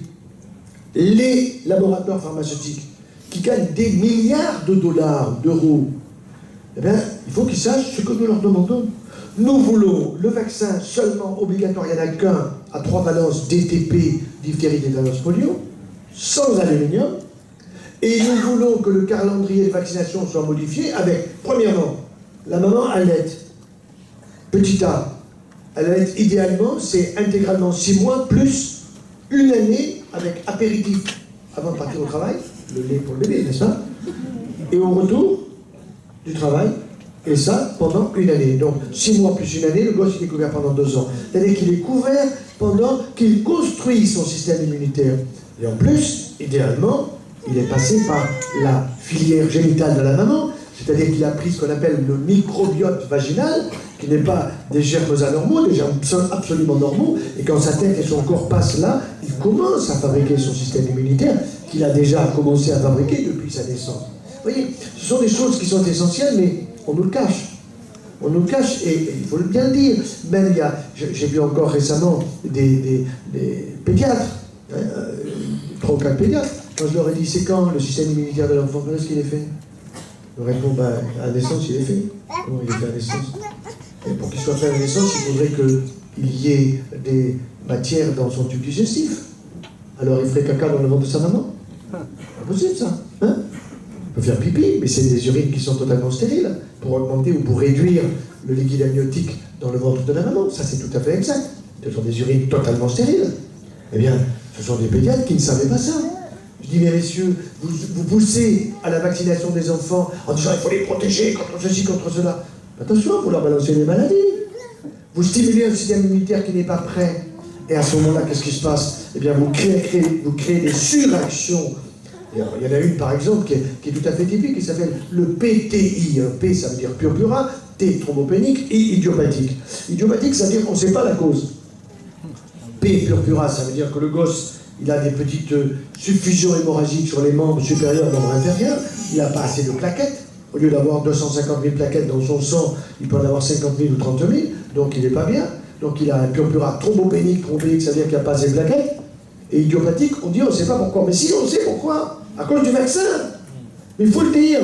les laboratoires pharmaceutiques qui gagnent des milliards de dollars, d'euros, eh bien, il faut qu'ils sachent ce que nous leur demandons. Nous voulons le vaccin seulement obligatoire, il n'y en a qu'un, à 3 valences, DTP, diphtérie, tétanos, polio, sans aluminium. Et nous voulons que le calendrier de vaccination soit modifié avec, premièrement, la maman allaite. Petit A, elle allaite idéalement, c'est intégralement 6 mois plus une année avec apéritif avant de partir au travail, le lait pour le bébé, n'est-ce pas? Et au retour du travail, et ça pendant une année. Donc 6 mois plus une année, le gosse il est couvert pendant 2 ans. C'est-à-dire qu'il est couvert pendant qu'il construit son système immunitaire. Et en plus, idéalement, il est passé par la filière génitale de la maman, c'est-à-dire qu'il a pris ce qu'on appelle le microbiote vaginal, qui n'est pas des germes anormaux, des germes absolument normaux, et quand sa tête et son corps passent là, il commence à fabriquer son système immunitaire, qu'il a déjà commencé à fabriquer depuis sa naissance. Vous voyez, ce sont des choses qui sont essentielles, mais on nous le cache. On nous le cache, et il faut bien le dire. Même j'ai vu encore récemment des pédiatres, 3 ou 4 pédiatres, quand je leur ai dit c'est quand le système immunitaire de l'enfant, quand est-ce qu'il est fait? Ils me répondent, à la naissance il est fait. Comment il est fait à la naissance? Et pour qu'il soit fait à la naissance, il faudrait qu'il y ait des matières dans son tube digestif. Alors il ferait caca dans le ventre de sa maman? Pas possible ça, hein? Il peut faire pipi, mais c'est des urines qui sont totalement stériles pour augmenter ou pour réduire le liquide amniotique dans le ventre de la maman. Ça, c'est tout à fait exact. Ce sont des urines totalement stériles. Eh bien, ce sont des pédiatres qui ne savaient pas ça. Je dis, mais messieurs, vous poussez à la vaccination des enfants en disant il faut les protéger contre ceci, contre cela. Attention, vous leur balancez les maladies. Vous stimulez un système immunitaire qui n'est pas prêt. Et à ce moment-là, qu'est-ce qui se passe? Eh bien, vous créez des suractions. Il y en a une, par exemple, qui est tout à fait typique, qui s'appelle le PTI. P, ça veut dire purpura, T, thrombopénique, I, idiopathique. Idiopathique, ça veut dire qu'on ne sait pas la cause. P, purpura, ça veut dire que le gosse, il a des petites suffusions hémorragiques sur les membres supérieurs et membres inférieurs, il n'a pas assez de plaquettes. Au lieu d'avoir 250 000 plaquettes dans son sang, il peut en avoir 50 000 ou 30 000, donc il n'est pas bien. Donc il a un purpura thrombopénique, ça veut dire qu'il n'y a pas assez de plaquettes. Et idiopathique, on dit on ne sait pas pourquoi. Mais si, on sait pourquoi. À cause du vaccin. Mais il faut le dire.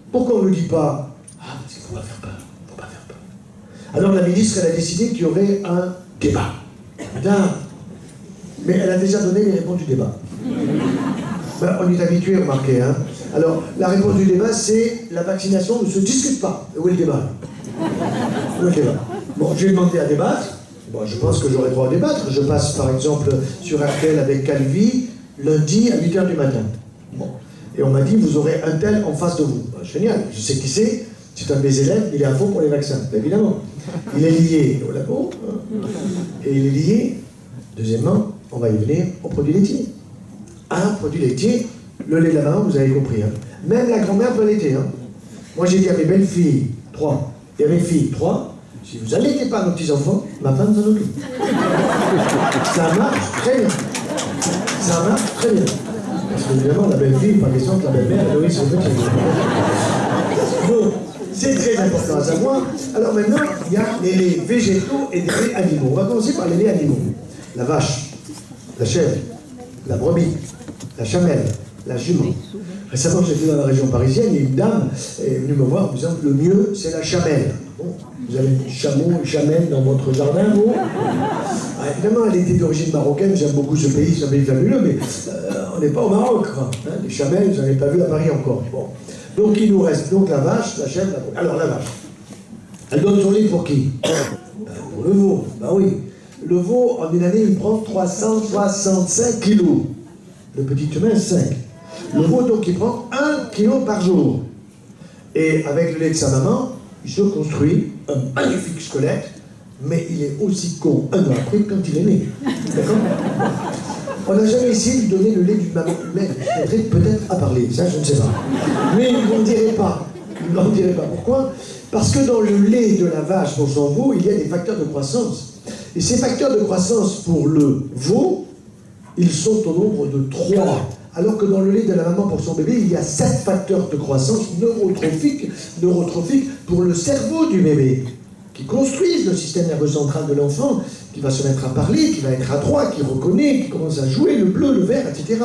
Pourquoi on ne le dit pas? Ah, parce qu'il ne faut pas faire peur. Il ne faut pas faire peur. Alors la ministre, elle a décidé qu'il y aurait un débat. Putain. Mais elle a déjà donné les réponses du débat. Ben, on est habitué, remarquez. Hein. Alors, la réponse du débat, c'est la vaccination ne se discute pas. Et où est le débat? Où est le débat? Bon, j'ai demandé à débattre. Bon, je pense que j'aurai droit à débattre. Je passe, par exemple, sur RTL avec Calvi, lundi à 8h du matin. Bon. Et on m'a dit, vous aurez un tel en face de vous. Ben, génial, je sais qui c'est. C'est un de mes élèves, il est à fond pour les vaccins, évidemment. Il est lié au labo, et il est lié, deuxièmement, on va y venir, aux produits laitiers. Un produit laitier, le lait de la maman, vous avez compris. Hein. Même la grand-mère peut allaiter. Hein. Moi, j'ai dit à mes belles-filles, 3, et à mes filles, 3, si vous n'allaitez pas nos petits-enfants, ma femme s'en occupe. Ça marche très bien. Ça marche très bien. Parce que, évidemment, la belle-fille, pas question que la belle-mère, elle nourrisse son petit. Donc, c'est très important à savoir. Alors maintenant, il y a les laits végétaux et des laits animaux. On va commencer par les laits animaux. La vache, la chèvre, la brebis, la chamelle, la jument. Récemment, j'étais dans la région parisienne, et une dame est venue me voir en me disant que le mieux, c'est la chamelle. Bon, vous avez des chameaux et chamelles dans votre jardin, vous évidemment, elle était d'origine marocaine, j'aime beaucoup ce pays, c'est un pays fabuleux, mais on n'est pas au Maroc. Hein. Les chamelles, je n'en ai pas vu à Paris encore. Bon. Donc, il nous reste donc la vache, la chèvre, la brebis. Alors, la vache, elle donne son lait pour qui? Pour le veau, bah oui. Le veau, en une année, il prend 365 kilos. Le petit humain, 5. Le veau, donc, il prend 1 kilo par jour. Et avec le lait de sa maman, il se construit un magnifique squelette, mais il est aussi con un an après quand il est né. D'accord? On n'a jamais essayé de lui donner le lait d'une maman humaine. Il faudrait peut-être à parler, ça, je ne sais pas. Mais il ne l'en dirait pas. Il ne l'en dirait pas. Pourquoi? Parce que dans le lait de la vache, pour son veau, il y a des facteurs de croissance. Et ces facteurs de croissance pour le veau, ils sont au nombre de 3. Alors que dans le lait de la maman pour son bébé, il y a 7 facteurs de croissance neurotrophiques pour le cerveau du bébé. qui construisent le système nerveux central de l'enfant, qui va se mettre à parler, qui va être adroit, qui reconnaît, qui commence à jouer le bleu, le vert, etc.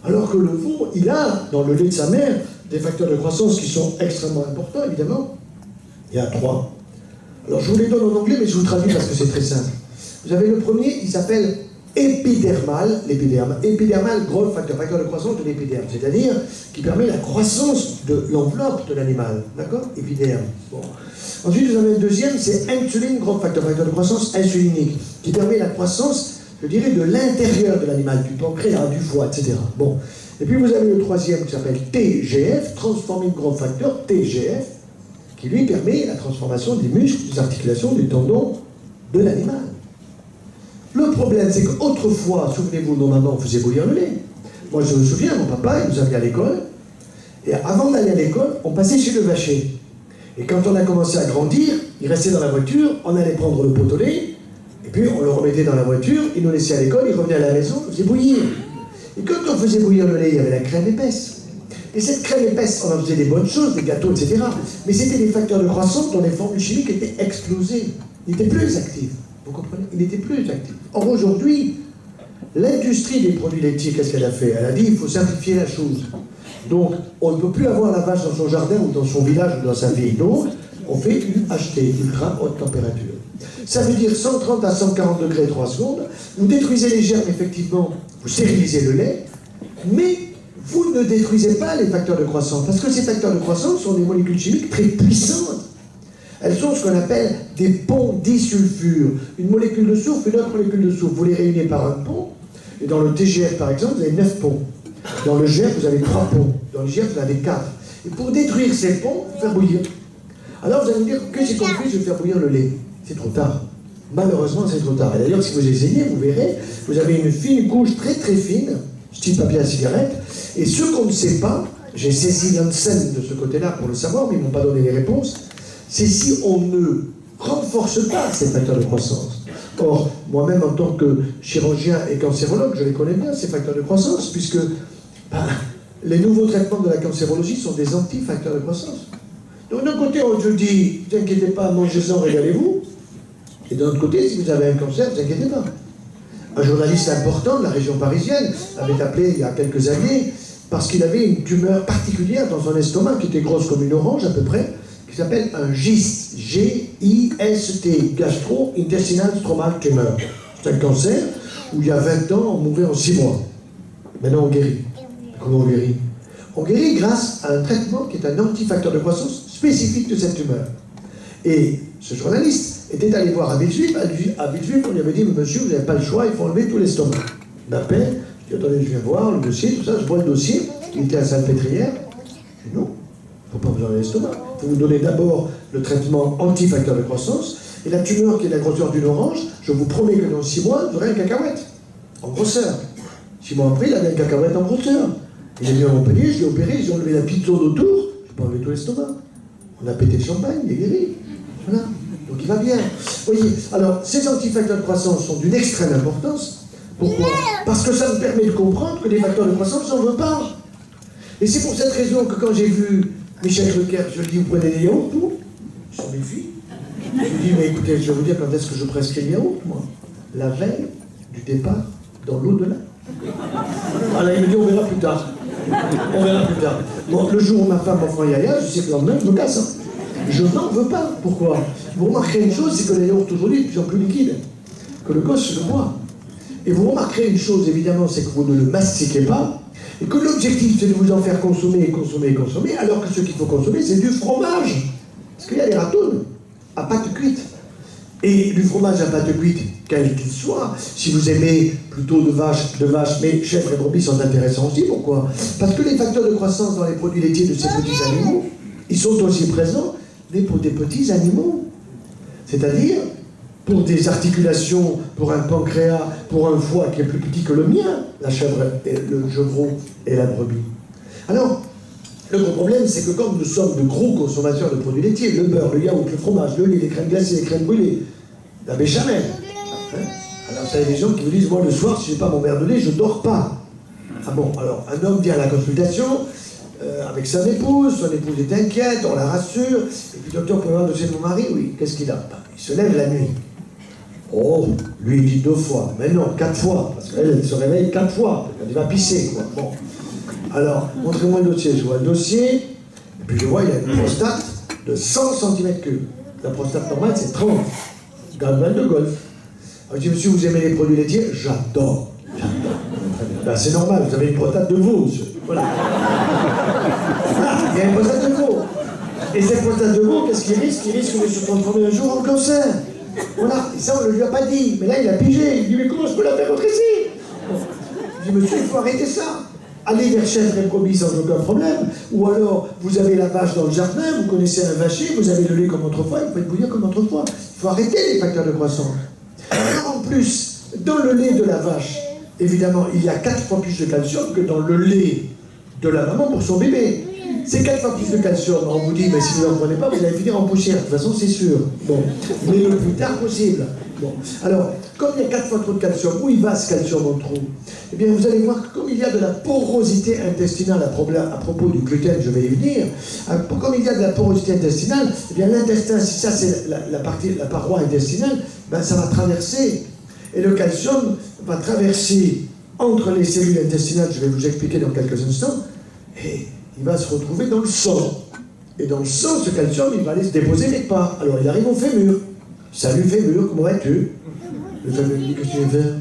Alors que le veau, il a, dans le lait de sa mère, des facteurs de croissance qui sont extrêmement importants, évidemment. Il y a 3. Alors je vous les donne en anglais, mais je vous traduis parce que c'est très simple. Vous avez le premier, il s'appelle épidermal, l'épiderme. Épidermal, growth factor, facteur de croissance de l'épiderme, c'est-à-dire qui permet la croissance de l'enveloppe de l'animal. D'accord? Épiderme. Bon. Ensuite, vous avez le deuxième, c'est insuline, growth factor, facteur de croissance insulinique, qui permet la croissance, je dirais, de l'intérieur de l'animal, du pancréas, du foie, etc. Bon. Et puis vous avez le troisième qui s'appelle TGF, Transforming Growth Factor, TGF, qui lui permet la transformation des muscles, des articulations, des tendons de l'animal. Le problème, c'est qu'autrefois, souvenez-vous, nos mamans faisaient bouillir le lait. Moi, je me souviens, mon papa, il nous amenait à l'école, et avant d'aller à l'école, on passait chez le vacher. Et quand on a commencé à grandir, il restait dans la voiture, on allait prendre le pot au lait, et puis on le remettait dans la voiture, il nous laissait à l'école, il revenait à la maison, il faisait bouillir. Et quand on faisait bouillir le lait, il y avait la crème épaisse. Et cette crème épaisse, on en faisait des bonnes choses, des gâteaux, etc. Mais c'était des facteurs de croissance dont les formules chimiques étaient explosées. Ils n'étaient plus actifs. Vous comprenez? Ils n'étaient plus actifs. Or aujourd'hui, l'industrie des produits laitiers, qu'est-ce qu'elle a fait? Elle a dit il faut simplifier la chose. Donc, on ne peut plus avoir la vache dans son jardin ou dans son village ou dans sa ville. Donc, on fait acheter ultra haute température. Ça veut dire 130 à 140 degrés 3 secondes. Vous détruisez les germes, effectivement, vous stérilisez le lait, mais vous ne détruisez pas les facteurs de croissance, parce que ces facteurs de croissance sont des molécules chimiques très puissantes. Elles sont ce qu'on appelle des ponts disulfures. Une molécule de soufre, une autre molécule de soufre. Vous les réunissez par un pont, et dans le TGF, par exemple, vous avez 9 ponts. Dans le GF, vous avez 3 ponts. Dans le GF, vous en avez 4. Et pour détruire ces ponts, vous faire bouillir. Alors vous allez me dire que j'ai compris, je vais faire bouillir le lait. C'est trop tard. Malheureusement, c'est trop tard. Et d'ailleurs, si vous essayez, vous verrez, vous avez une fine couche très très fine, style papier à cigarette, et ce qu'on ne sait pas, j'ai saisi l'ANSEM de ce côté-là pour le savoir, mais ils ne m'ont pas donné les réponses, c'est si on ne renforce pas ces facteurs de croissance. Or, moi-même, en tant que chirurgien et cancérologue, je les connais bien, ces facteurs de croissance, puisque les nouveaux traitements de la cancérologie sont des anti-facteurs de croissance. Donc d'un côté, je dis, ne vous inquiétez pas, mangez-en, régalez-vous. Et d'un autre côté, si vous avez un cancer, ne vous inquiétez pas. Un journaliste important de la région parisienne avait appelé il y a quelques années parce qu'il avait une tumeur particulière dans son estomac qui était grosse comme une orange à peu près, qui s'appelle un GIST, G-I-S-T, Gastro-Intestinal Stromal Tumor. C'est un cancer où il y a 20 ans, on mourait en 6 mois. Maintenant, on guérit. Comment on guérit? On guérit grâce à un traitement qui est un antifacteur de croissance spécifique de cette tumeur. Et ce journaliste était allé voir à Villejuif, on lui avait dit, monsieur, vous n'avez pas le choix, il faut enlever tout l'estomac. Il m'appelle, je dis, attendez, je viens voir le dossier, tout ça, je vois le dossier, il était à Salpêtrière. Je dis, non, il ne faut pas vous enlever l'estomac. Il faut vous donner d'abord le traitement antifacteur de croissance, et la tumeur qui est la grosseur d'une orange, je vous promets que dans 6 mois, vous aurez un cacahuète, en grosseur. 6 mois après, il avait un cacahuète en grosseur. Il est venu à Montpellier, je l'ai opéré, j'ai enlevé la petite zone autour, je n'ai pas enlevé tout l'estomac. On a pété le champagne, il est guéri. Voilà. Donc il va bien. Vous voyez, alors ces antifacteurs de croissance sont d'une extrême importance. Pourquoi? Parce que ça me permet de comprendre que les facteurs de croissance, on ne veut pas. Et c'est pour cette raison que quand j'ai vu Michel Drucker, je lui dis, vous prenez des yaourts, tout? Je suis méfie. Je lui dis, mais écoutez, je vais vous dire quand est-ce que je prescris le yaourt, moi. La veille du départ dans l'au-delà. Alors il me dit, on verra plus tard. On verra plus tard. Bon, le jour où ma femme m'enfant Yaya, je sais que le lendemain, je me casse. Hein. Je n'en veux pas. Pourquoi? Vous remarquerez une chose, c'est que les yaourts aujourd'hui, de plus en plus liquides. Que le gosse le boit. Et vous remarquerez une chose, évidemment, c'est que vous ne le mastiquez pas. Et que l'objectif, c'est de vous en faire consommer, consommer, consommer, alors que ce qu'il faut consommer, c'est du fromage. Parce qu'il y a des ratounes à pâte cuite. Et du fromage à pâte cuite, quel qu'il soit, si vous aimez plutôt de vache, mais chèvres et brebis sont intéressants aussi. Pourquoi? Parce que les facteurs de croissance dans les produits laitiers de ces petits animaux, ils sont aussi présents pour des petits animaux. C'est-à-dire, pour des articulations, pour un pancréas, pour un foie qui est plus petit que le mien, la chèvre, le chevreau et la brebis. Alors, le gros problème, c'est que comme nous sommes de gros consommateurs de produits laitiers, le beurre, le yaourt, le fromage, le lait, les crèmes glacées, les crèmes brûlées, la béchamel. Alors, vous savez, des gens qui vous disent, moi, le soir, si je n'ai pas mon verre de lait, je ne dors pas. Ah bon, alors, un homme vient à la consultation, avec son épouse est inquiète, on la rassure, et puis docteur, pouvez voir le dossier de mon mari? Oui, qu'est-ce qu'il a? Il se lève la nuit. Oh, lui il dit 2 fois, mais non, 4 fois, parce qu'elle se réveille 4 fois, elle va pisser, quoi. Bon. Alors, montrez-moi le dossier, je vois le dossier, et puis je vois, il a une prostate de 100 cm3. La prostate normale, c'est 30. Galvan de golf. Alors, je dis, monsieur, vous aimez les produits laitiers? J'adore. Ben, c'est normal, vous avez une prostate de veau, monsieur. Voilà. Ah, il y a une prostate de veau. Et cette prostate de veau, qu'est-ce qu'il risque? Il risque de se transformer un jour en cancer. Voilà, et ça on ne lui a pas dit. Mais là il a pigé, il dit mais comment je peux la faire rétrécir? Je dis monsieur, il faut arrêter ça. Allez vers chèvre et brebis sans aucun problème. Ou alors, vous avez la vache dans le jardin, vous connaissez un vacher, vous avez le lait comme autrefois, vous faites bouillir comme autrefois. Il faut arrêter les facteurs de croissance. En plus, dans le lait de la vache, évidemment, il y a 4 fois plus de calcium que dans le lait de la maman pour son bébé. C'est 4 fois plus de calcium. On vous dit, mais si vous n'en prenez pas, vous allez finir en poussière. De toute façon, c'est sûr. Bon, mais le plus tard possible. Bon, alors, comme il y a 4 fois trop de calcium, où il va ce calcium en trop? Eh bien, vous allez voir que comme il y a de la porosité intestinale à propos du gluten, je vais y venir, comme il y a de la porosité intestinale, eh bien l'intestin, si ça c'est la paroi intestinale, ben, ça va traverser. Et le calcium va traverser entre les cellules intestinales, je vais vous expliquer dans quelques instants, et il va se retrouver dans le sang. Et dans le sang, ce calcium, il va aller se déposer quelque part. Alors il arrive au fémur. Salut fémur, comment vas-tu? Le fémur dit, qu'est-ce que tu veux faire?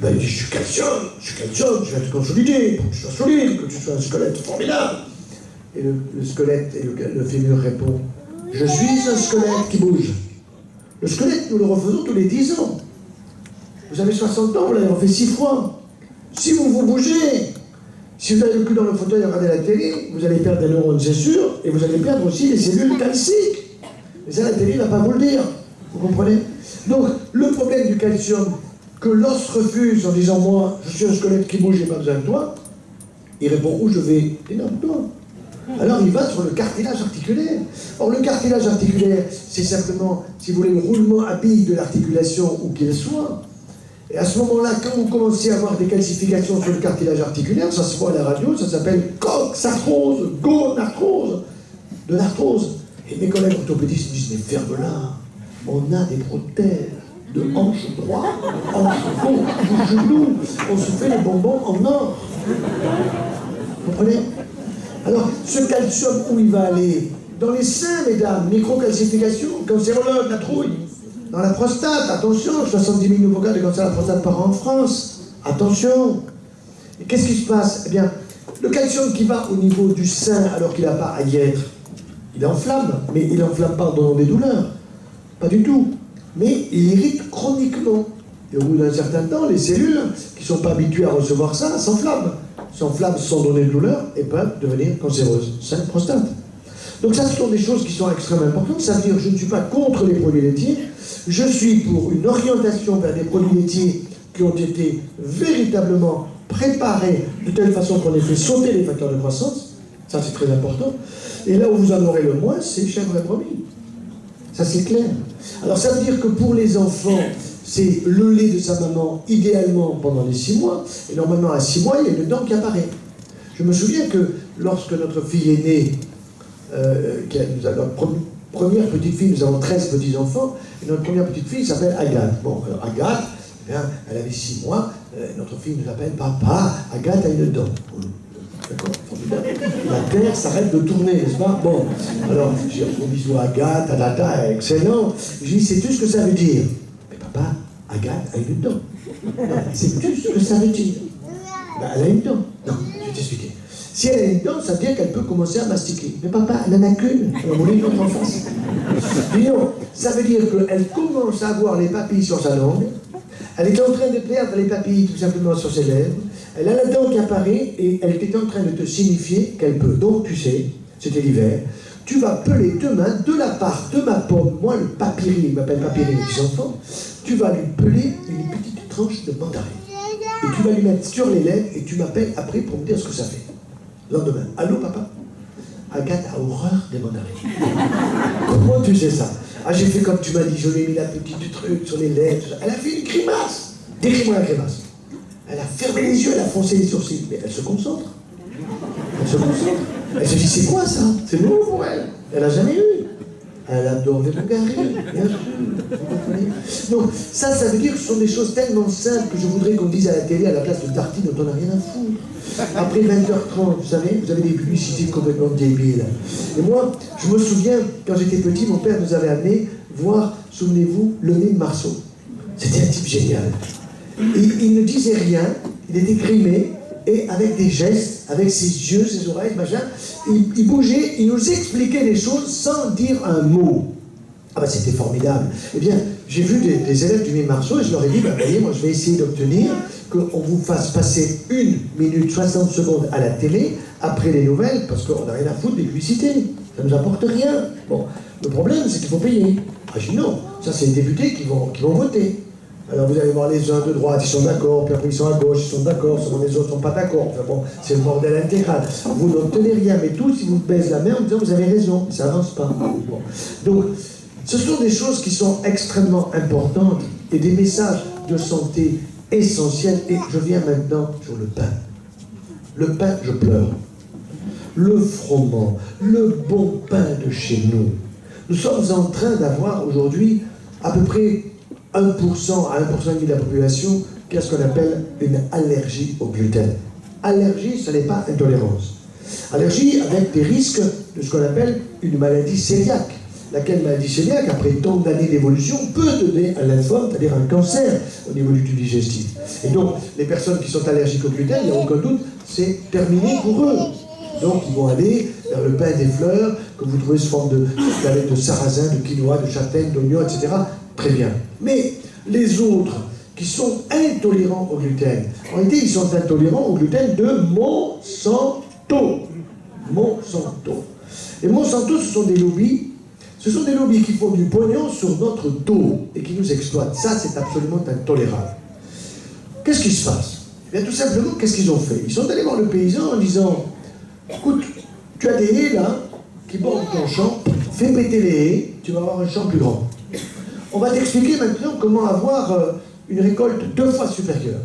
Ben, il dit, je suis calcium, je vais te consolider, pour que tu sois solide, que tu sois un squelette formidable. Et le squelette, et le fémur répond, je suis un squelette qui bouge. Le squelette, nous le refaisons tous les 10 ans. Vous avez 60 ans, vous l'avez refait 6 fois. Si vous bougez, si vous avez le cul dans le fauteuil à regarder la télé, vous allez perdre des neurones, c'est sûr, et vous allez perdre aussi les cellules calciques. Mais ça, la télé ne va pas vous le dire. Vous comprenez? Donc, le problème du calcium, que l'os refuse en disant, moi, je suis un squelette qui bouge, j'ai pas besoin de toi, il répond, où je vais? Énorme-toi. Alors, il va sur le cartilage articulaire. Or, le cartilage articulaire, c'est simplement, si vous voulez, le roulement à billes de l'articulation, où qu'il soit. Et à ce moment-là, quand vous commencez à avoir des calcifications sur le cartilage articulaire, ça se voit à la radio, ça s'appelle coxarthrose, gonarthrose, de l'arthrose. Et mes collègues orthopédistes me disent, mais ferme-la, on a des prothèses de hanche droite, hanche gauche, du genou, on se fait les bonbons en or. Vous comprenez? Alors, ce calcium, où il va aller? Dans les seins, mesdames, microcalcification, cancérologue, la trouille. Dans la prostate, attention, 70 000 nouveaux cas de cancer de la prostate par an en France. Attention. Et qu'est-ce qui se passe? Eh bien, le calcium qui va au niveau du sein alors qu'il n'a pas à y être, il enflamme, mais il n'enflamme pas en donnant des douleurs. Pas du tout. Mais il irrite chroniquement. Et au bout d'un certain temps, les cellules qui ne sont pas habituées à recevoir ça s'enflamment. S'enflamment sans donner de douleur et peuvent devenir cancéreuses. Sein, prostate. Donc ça, ce sont des choses qui sont extrêmement importantes. Ça veut dire que je ne suis pas contre les produits laitiers. Je suis pour une orientation vers des produits laitiers qui ont été véritablement préparés de telle façon qu'on ait fait sauter les facteurs de croissance. Ça, c'est très important. Et là où vous en aurez le moins, c'est chèvre et brebis. Ça, c'est clair. Alors, ça veut dire que pour les enfants, c'est le lait de sa maman, idéalement pendant les 6 mois. Et normalement, à 6 mois, il y a une dent qui apparaît. Je me souviens que lorsque notre fille est née, notre première petite fille, nous avons 13 petits-enfants, et notre première petite fille s'appelle Agathe. Bon, alors Agathe, eh bien, elle avait 6 mois, notre fille nous appelle Papa, Agathe a une dent. D'accord, formidable. La Terre s'arrête de tourner, n'est-ce pas? Bon, alors, j'ai un gros bisou à Agathe, à Data, excellent. J'ai dit, sais-tu ce que ça veut dire? Mais papa, Agathe a une dent. Sais-tu ce que ça veut dire? Ben, elle a une dent. Non, je vais t'expliquer. Si elle a une dent, ça veut dire qu'elle peut commencer à mastiquer. Mais papa, elle n'en a qu'une. Elle va voler une autre en face. Dis non, ça veut dire qu'elle commence à avoir les papilles sur sa langue. Elle est en train de perdre les papilles tout simplement sur ses lèvres. Elle a la dent qui apparaît et elle est en train de te signifier qu'elle peut. Donc tu sais, c'était l'hiver, tu vas peler demain de la part de ma pomme, moi le papyri, il m'appelle papyri les petits enfants, tu vas lui peler une petite tranche de mandarine. Et tu vas lui mettre sur les lèvres et tu m'appelles après pour me dire ce que ça fait. Lendemain, allô papa? Agathe a horreur des mandarines. Comment tu sais ça? Ah, j'ai fait comme tu m'as dit, je lui ai mis la petite truc sur les lèvres. Elle a fait une grimace. Décris-moi la grimace. Elle a fermé les yeux, elle a foncé les sourcils. Mais elle se concentre. Elle se concentre. Elle se dit, c'est quoi ça? C'est nouveau pour elle. Elle n'a jamais eu. Elle adore les Bulgaries, bien sûr. Vous comprenez? Donc, ça veut dire que ce sont des choses tellement simples que je voudrais qu'on dise à la télé à la place de tartines dont on n'a rien à foutre. Après 20h30, vous savez, vous avez des publicités complètement débiles. Et moi, je me souviens, quand j'étais petit, mon père nous avait amené voir, souvenez-vous, le nez de Marceau. C'était un type génial. Il ne disait rien, il était grimé, et avec des gestes, avec ses yeux, ses oreilles, machin, il bougeait, il nous expliquait les choses sans dire un mot. Ah ben c'était formidable. Eh bien, j'ai vu des élèves du Nez Marceau et je leur ai dit, ben voyez, moi je vais essayer d'obtenir qu'on vous fasse passer 1 minute 60 secondes à la télé après les nouvelles, parce qu'on n'a rien à foutre des publicités. Ça ne nous apporte rien. Bon, le problème c'est qu'il faut payer. Ah je dis non, ça c'est les députés qui vont voter. Alors vous allez voir les uns de droite, ils sont d'accord, puis après ils sont à gauche, ils sont d'accord, souvent les autres ne sont pas d'accord. Enfin bon, c'est le bordel intégral. Vous n'obtenez rien, mais tous, ils vous baissent la main en disant vous avez raison, ça n'avance pas. Bon. Donc, ce sont des choses qui sont extrêmement importantes et des messages de santé essentiels. Et je viens maintenant sur le pain. Le pain, je pleure. Le froment, le bon pain de chez nous. Nous sommes en train d'avoir aujourd'hui à peu près 1% à 1,5% de la population qui a ce qu'on appelle une allergie au gluten. Allergie, ce n'est pas intolérance. Allergie avec des risques de ce qu'on appelle une maladie cœliaque. Laquelle maladie cœliaque, après tant d'années d'évolution, peut donner un lymphome, c'est-à-dire un cancer au niveau du tube digestif. Et donc, les personnes qui sont allergiques au gluten, il n'y a aucun doute, c'est terminé pour eux. Donc, ils vont aller vers le pain des fleurs, que vous trouvez sous forme de sarrasin, de quinoa, de châtaigne, d'oignon, etc. Très bien. Mais les autres qui sont intolérants au gluten, en réalité, ils sont intolérants au gluten de Monsanto. Monsanto. Et Monsanto, ce sont des lobbies. Ce sont des lobbies qui font du pognon sur notre dos et qui nous exploitent. Ça, c'est absolument intolérable. Qu'est-ce qui se passe? Eh bien, tout simplement, qu'est-ce qu'ils ont fait? Ils sont allés voir le paysan en disant écoute, tu as des haies là qui bordent ton champ, fais péter les haies, tu vas avoir un champ plus grand. On va t'expliquer maintenant comment avoir une récolte 2 fois supérieure.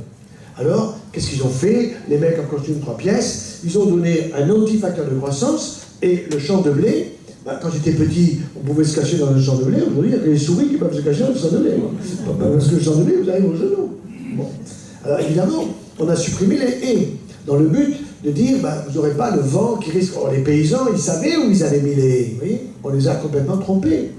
Alors, qu'est-ce qu'ils ont fait? Les mecs en costume 3 pièces, ils ont donné un anti-facteur de croissance et le champ de blé. Quand j'étais petit, on pouvait se cacher dans un champ de blé. Aujourd'hui, il y a que les souris qui peuvent se cacher dans le champ de blé. Parce que le champ de blé, vous arrivez aux genoux. Bon. Alors évidemment, on a supprimé les haies, dans le but de dire, vous n'aurez pas le vent qui risque... Oh, les paysans, ils savaient où ils avaient mis les haies. Vous voyez, on les a complètement trompés.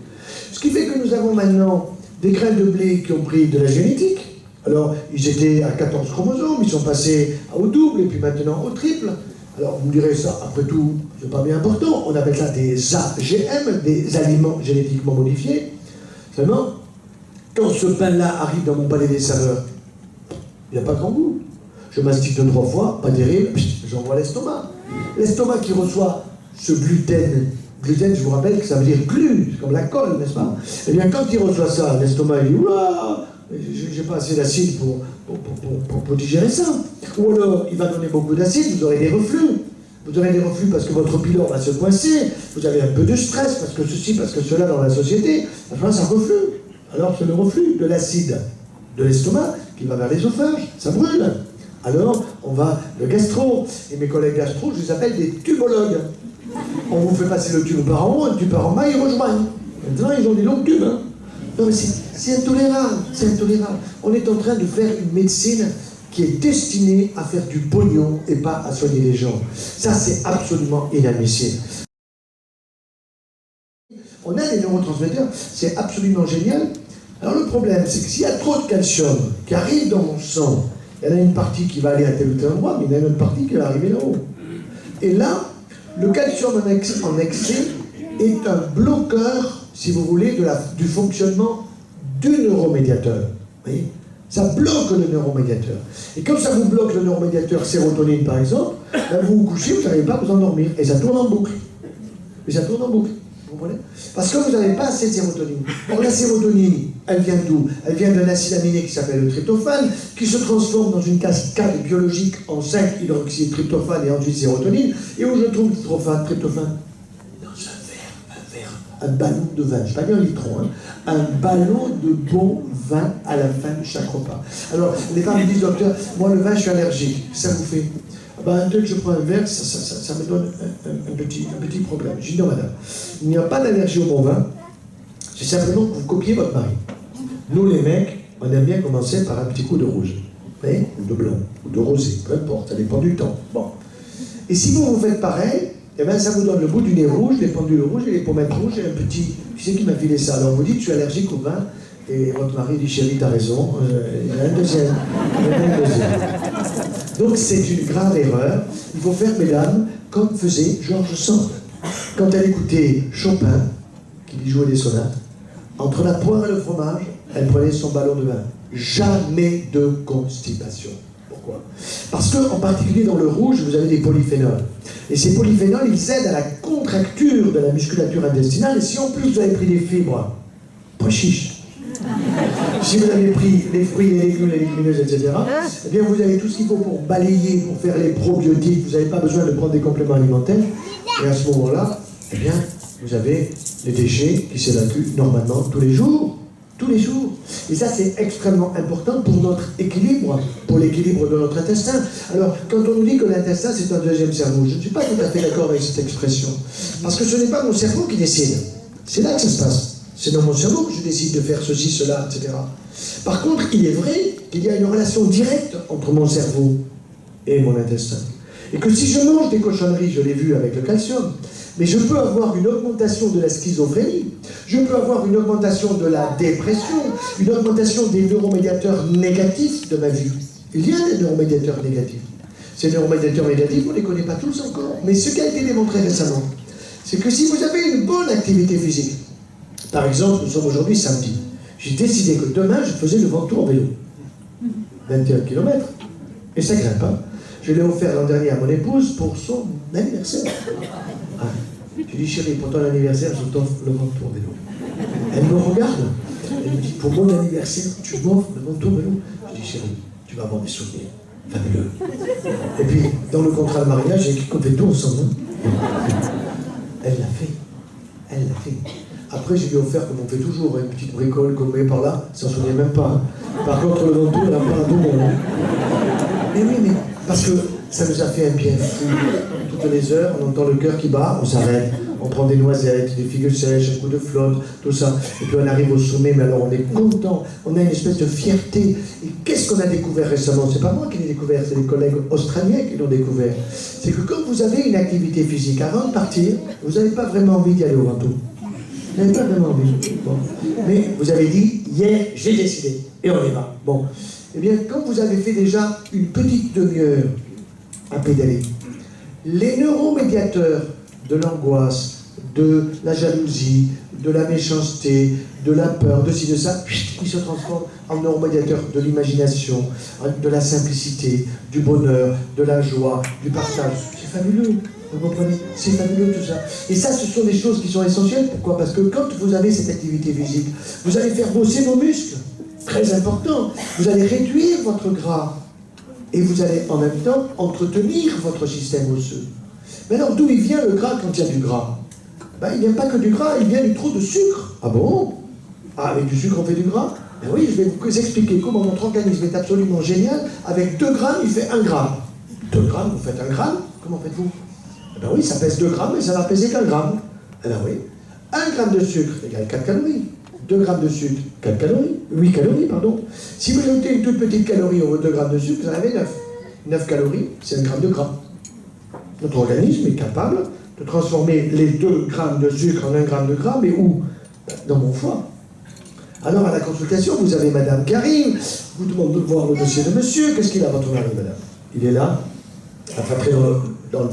Ce qui fait que nous avons maintenant des graines de blé qui ont pris de la génétique. Alors, ils étaient à 14 chromosomes, ils sont passés au double, et puis maintenant au triple. Alors, vous me direz ça, après tout, c'est pas bien important. On appelle ça des AGM, des aliments génétiquement modifiés. Seulement, quand ce pain-là arrive dans mon palais des saveurs, il n'y a pas grand goût. Je mastique 2-3 fois, pas terrible, j'envoie l'estomac. L'estomac qui reçoit ce gluten, gluten, je vous rappelle que ça veut dire glu, c'est comme la colle, n'est-ce pas? Eh bien, quand il reçoit ça, l'estomac, il dit oula, j'ai pas assez d'acide pour digérer ça. Ou alors, il va donner beaucoup d'acide, vous aurez des reflux. Vous aurez des reflux parce que votre pylore va se coincer, vous avez un peu de stress, parce que ceci, parce que cela dans la société, enfin, ça reflue. Alors, c'est le reflux de l'acide de l'estomac qui va vers l'ésophage, ça brûle. Alors, on va, le gastro, et mes collègues gastro, je les appelle des tubologues. On vous fait passer le tube par en haut, un tube par en bas, ils rejoignent. Maintenant, ils ont des longs tubes. Hein. Non, mais c'est intolérable, c'est intolérable. On est en train de faire une médecine qui est destinée à faire du pognon et pas à soigner les gens. Ça, c'est absolument inadmissible. On a des neurotransmetteurs, c'est absolument génial. Alors le problème, c'est que s'il y a trop de calcium qui arrive dans mon sang, il y en a une partie qui va aller à tel ou tel endroit, mais il y en a une autre partie qui va arriver là-haut. Et là, le calcium en excès est un bloqueur, si vous voulez, du fonctionnement du neuromédiateur. Vous voyez ? Ça bloque le neuromédiateur. Et comme ça vous bloque le neuromédiateur sérotonine, par exemple, vous vous couchez, vous n'arrivez pas à vous endormir. Et ça tourne en boucle. Et ça tourne en boucle. Vous comprenez? Parce que vous n'avez pas assez de sérotonine. Or, la sérotonine, elle vient d'où? Elle vient d'un acide aminé qui s'appelle le tryptophane, qui se transforme dans une cascade biologique en 5-hydroxytryptophane et ensuite sérotonine. Et où je trouve le tryptophane? Dans un verre, un ballon de vin. Je ne sais pas bien un litron, hein. Un ballon de bon vin à la fin de chaque repas. Alors, les femmes me disent, docteur, moi le vin, je suis allergique. Ça vous fait? Ah ben, dès que je prends un verre, ça me donne un petit problème. Je dis non, madame, il n'y a pas d'allergie au bon vin, c'est simplement que vous copiez votre mari. Nous, les mecs, on aime bien commencer par un petit coup de rouge, ou de blanc, ou de rosé, peu importe, ça dépend du temps. Bon. Et si vous faites pareil, eh ben, ça vous donne le bout du nez rouge, les pendules rouges et les pommettes rouges et un petit... Qui c'est qui m'a filé ça? Alors vous dites, je suis allergique au vin, et votre mari dit, chérie, t'as raison, il y en a un deuxième. Donc c'est une grave erreur. Il faut faire, mesdames, comme faisait George Sand. Quand elle écoutait Chopin, qui lui jouait des sonates, entre la poire et le fromage, elle prenait son ballon de vin. Jamais de constipation. Pourquoi? Parce que, en particulier dans le rouge, vous avez des polyphénols. Et ces polyphénols, ils aident à la contracture de la musculature intestinale. Et si en plus vous avez pris des fibres, pas chiche. Si vous avez pris les fruits, les légumes, les légumineuses, etc., eh bien vous avez tout ce qu'il faut pour balayer, pour faire les probiotiques. Vous n'avez pas besoin de prendre des compléments alimentaires. Et à ce moment-là, eh bien, vous avez des déchets qui s'évacuent normalement tous les jours. Tous les jours. Et ça, c'est extrêmement important pour notre équilibre, pour l'équilibre de notre intestin. Alors, quand on nous dit que l'intestin, c'est un deuxième cerveau, je ne suis pas tout à fait d'accord avec cette expression. Parce que ce n'est pas mon cerveau qui décide. C'est là que ça se passe. C'est dans mon cerveau que je décide de faire ceci, cela, etc. Par contre, il est vrai qu'il y a une relation directe entre mon cerveau et mon intestin. Et que si je mange des cochonneries, je l'ai vu avec le calcium, mais je peux avoir une augmentation de la schizophrénie, je peux avoir une augmentation de la dépression, une augmentation des neuromédiateurs négatifs de ma vie. Il y a des neuromédiateurs négatifs. Ces neuromédiateurs négatifs, on ne les connaît pas tous encore. Mais ce qui a été démontré récemment, c'est que si vous avez une bonne activité physique, par exemple, nous sommes aujourd'hui samedi, j'ai décidé que demain, je faisais le Ventoux en vélo. 21 km. Et ça ne grimpe pas. Je l'ai offert l'an dernier à mon épouse pour son anniversaire. Ah. Je dis, chérie, pour ton anniversaire, je t'offre le Ventoux en vélo. Elle me regarde. Elle me dit, pour mon anniversaire, tu m'offres le Ventoux en vélo. Je dis, chérie, tu vas avoir des souvenirs fabuleux. Et puis, dans le contrat de mariage, j'ai écrit qu'on fait tout ensemble. Elle l'a fait. Elle l'a fait. Après, je lui ai offert, comme on fait toujours, une petite bricole qu'on met par là, ça ne s'en souvient même pas. Hein. Par contre, le Ventoux, elle n'a pas un tout bon. Mais oui, mais parce que ça nous a fait un bien fou. Toutes les heures, on entend le cœur qui bat, on s'arrête, on prend des noisettes, des figues sèches, un coup de flotte, tout ça. Et puis on arrive au sommet, mais alors on est content, on a une espèce de fierté. Et qu'est-ce qu'on a découvert récemment? C'est pas moi qui l'ai découvert, c'est les collègues australiens qui l'ont découvert. C'est que quand vous avez une activité physique, avant de partir, vous n'avez pas vraiment envie d'y aller au Ventoux. Vous n'avez pas vraiment envie. Bon. Mais vous avez dit, hier, j'ai décidé, et on y va. Bon. Eh bien, quand vous avez fait déjà une petite demi-heure à pédaler, les neuromédiateurs de l'angoisse, de la jalousie, de la méchanceté, de la peur, de ci, de ça, ils se transforment en neuromédiateurs de l'imagination, de la simplicité, du bonheur, de la joie, du partage. C'est fabuleux, vous comprenez? C'est fabuleux tout ça. Et ça, ce sont des choses qui sont essentielles. Pourquoi? Parce que quand vous avez cette activité physique, vous allez faire bosser vos muscles. Très important. Vous allez réduire votre gras. Et vous allez en même temps entretenir votre système osseux. Mais alors, d'où il vient le gras quand il y a du gras? Ben, il n'y a pas que du gras, il vient du trop de sucre. Ah bon? Ah, avec du sucre on fait du gras? Ben oui, je vais vous expliquer comment notre organisme est absolument génial. Avec 2 grammes, il fait 1 gramme. 2 grammes, vous faites 1 gramme? Comment faites-vous? Ben oui, ça pèse 2 grammes, mais ça va peser qu'1 gramme. Eh ben oui. 1 gramme de sucre égale 4 calories. 2 grammes de sucre, 4 calories. 8 calories, pardon. Si vous ajoutez une toute petite calorie aux 2 grammes de sucre, vous en avez 9. 9 calories, c'est 1 gramme de gras. Notre organisme est capable de transformer les 2 grammes de sucre en 1 gramme de gras, mais où? Dans mon foie. Alors, à la consultation, vous avez Madame Karine, vous demandez de voir le dossier de monsieur. Qu'est-ce qu'il a, votre mari, madame? Il est là, affalé dans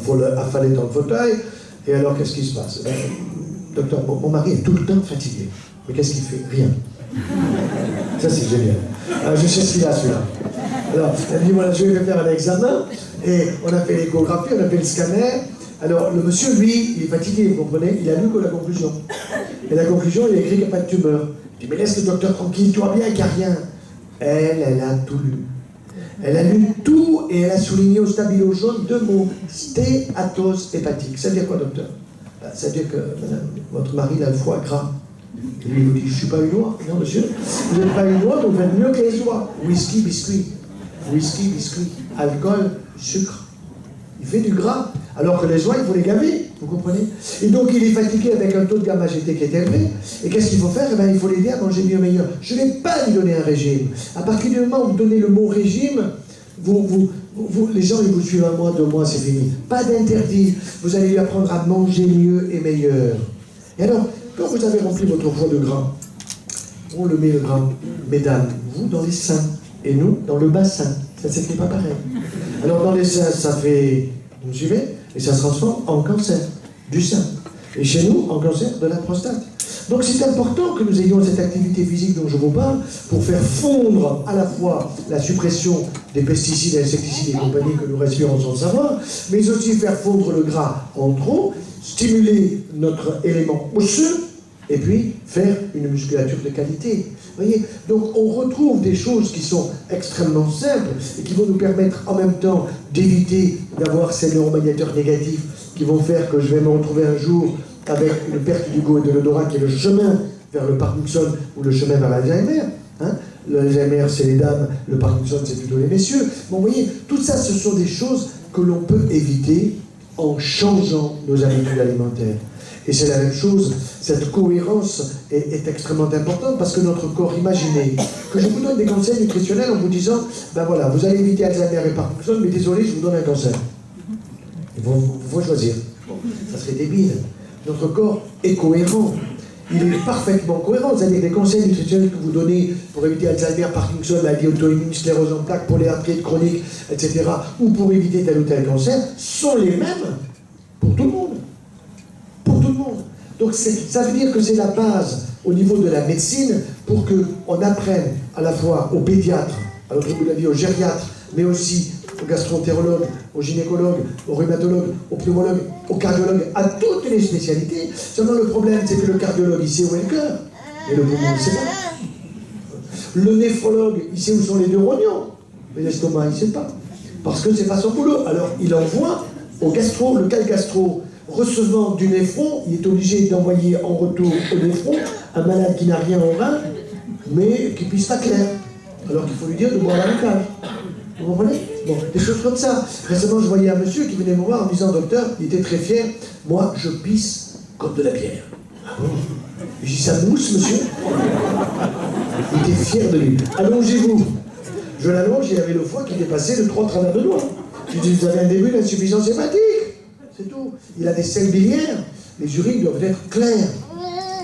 le fauteuil, et alors, qu'est-ce qui se passe? Docteur, mon mari est tout le temps fatigué. Mais qu'est-ce qu'il fait? Rien. Ça, c'est génial. Alors, je sais ce qu'il a, celui-là. Alors, elle me dit, voilà, je vais faire un examen, et on a fait l'échographie, on a fait le scanner. Alors, le monsieur, lui, il est fatigué, vous comprenez? Il a lu que la conclusion. Et la conclusion, il a écrit qu'il n'y a pas de tumeur. Je dis, mais laisse le docteur tranquille, tu vois bien qu'il n'y a rien. Elle a tout lu. Elle a lu tout, et elle a souligné au stabilo jaune 2 mots. Stéatose hépatique. Ça veut dire quoi, docteur? Ça veut dire que, madame, votre mari a le foie gras. Et lui, il vous dit, je ne suis pas une oie. Non, monsieur, vous n'êtes pas une oie, donc vous faites mieux que les oies. Whisky, biscuit. Whisky, biscuit. Alcool, sucre. il fait du gras. Alors que les oies, il faut les gaver, vous comprenez? Et donc il est fatigué avec un taux de gamma GT qui est élevé. Et qu'est-ce qu'il faut faire? Eh bien, il faut l'aider à manger mieux meilleur. Je ne vais pas lui donner un régime. À partir du moment où vous donnez le mot régime, les gens, ils vous suivent 1 mois, 2 mois, c'est fini. Pas d'interdit. Vous allez lui apprendre à manger mieux et meilleur. Et alors, quand vous avez rempli votre foie de gras, on le met le gras, mesdames, vous dans les seins, et nous dans le bassin. Ça s'écrit pas pareil. Alors dans les seins, ça fait, vous me suivez? Et ça se transforme en cancer du sein. Et chez nous, en cancer de la prostate. Donc c'est important que nous ayons cette activité physique dont je vous parle pour faire fondre à la fois la suppression des pesticides, insecticides et compagnie que nous respirons sans savoir, mais aussi faire fondre le gras en trop, stimuler notre élément osseux, et puis faire une musculature de qualité. Vous voyez? Donc on retrouve des choses qui sont extrêmement simples et qui vont nous permettre en même temps d'éviter d'avoir ces neuromédiateurs négatifs qui vont faire que je vais me retrouver un jour avec une perte du goût et de l'odorat qui est le chemin vers le Parkinson ou le chemin vers l'Alzheimer. Hein? L'Alzheimer, c'est les dames, le Parkinson, c'est plutôt les messieurs. Bon, vous voyez, tout ça, ce sont des choses que l'on peut éviter en changeant nos habitudes alimentaires. Et c'est la même chose, cette cohérence est extrêmement importante parce que notre corps, imaginez que je vous donne des conseils nutritionnels en vous disant, ben voilà, vous allez éviter Alzheimer et Parkinson, mais désolé, je vous donne un cancer. Il faut choisir. Bon, ça serait débile. Notre corps est cohérent. Il est parfaitement cohérent. C'est-à-dire que les conseils nutritionnels que vous donnez pour éviter Alzheimer, Parkinson, maladie auto-immune, sclérose en plaques, polyarthrite chronique, etc., ou pour éviter tel ou tel cancer, sont les mêmes pour tout le monde. Pour tout le monde. Donc ça veut dire que c'est la base au niveau de la médecine pour qu'on apprenne à la fois aux pédiatres, à l'autre bout de la vie, aux gériatres, mais aussi aux gastroentérologues, aux gynécologues, aux rhumatologues, aux pneumologues, aux cardiologues, à toutes les spécialités. Seulement le problème, c'est que le cardiologue, il sait où est le cœur, et le poumon, il ne sait pas. Le néphrologue, il sait où sont les 2 rognons, mais l'estomac, il ne sait pas. Parce que c'est pas son boulot. Alors il envoie au gastro, le cas gastro, recevant du néphron, il est obligé d'envoyer en retour au néphron un malade qui n'a rien au rein, mais qui pisse pas clair. Alors qu'il faut lui dire de boire la cave. Vous comprenez? Bon, des choses comme ça. Récemment, je voyais un monsieur qui venait me voir en me disant, docteur, il était très fier, moi, je pisse comme de la bière. Ah bon? J'ai dit, ça mousse, monsieur? Il était fier de lui. Allongez-vous. Je l'allonge, il avait le foie qui dépassait de 3 travers de doigts. Je dis, vous avez un début d'insuffisance hépatique. C'est tout. Il a des selles biliaires. Les urines doivent être claires,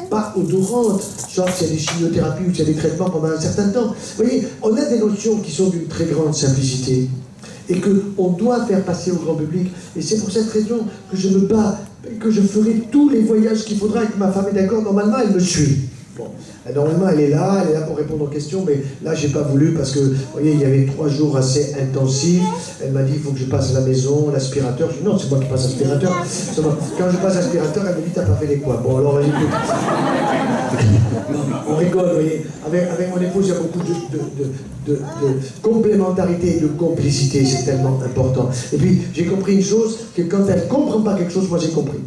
pas odorantes, sauf s'il y a des chimiothérapies ou s'il y a des traitements pendant un certain temps. Vous voyez, on a des notions qui sont d'une très grande simplicité et qu'on doit faire passer au grand public. Et c'est pour cette raison que je me bats, que je ferai tous les voyages qu'il faudra et que ma femme est d'accord. Normalement, elle me suit. Bon. Normalement, elle est là pour répondre aux questions, mais là, j'ai pas voulu parce que, vous voyez, il y avait 3 jours assez intensifs. Elle m'a dit, il faut que je passe à la maison, l'aspirateur. Je dis, non, c'est moi qui passe l'aspirateur. Quand je passe l'aspirateur, elle me dit, t'as pas fait les quoi? Bon, alors, écoute. On rigole, vous voyez. Avec mon épouse, il y a beaucoup de complémentarité et de complicité. C'est tellement important. Et puis, j'ai compris une chose, que quand elle comprend pas quelque chose, moi, j'ai compris.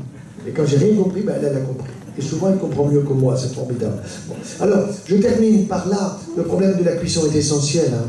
Et quand j'ai rien compris, ben, elle a compris. Et souvent, elle comprend mieux que moi, c'est formidable. Bon. Alors, je termine par là. Le problème de la cuisson est essentiel. Hein.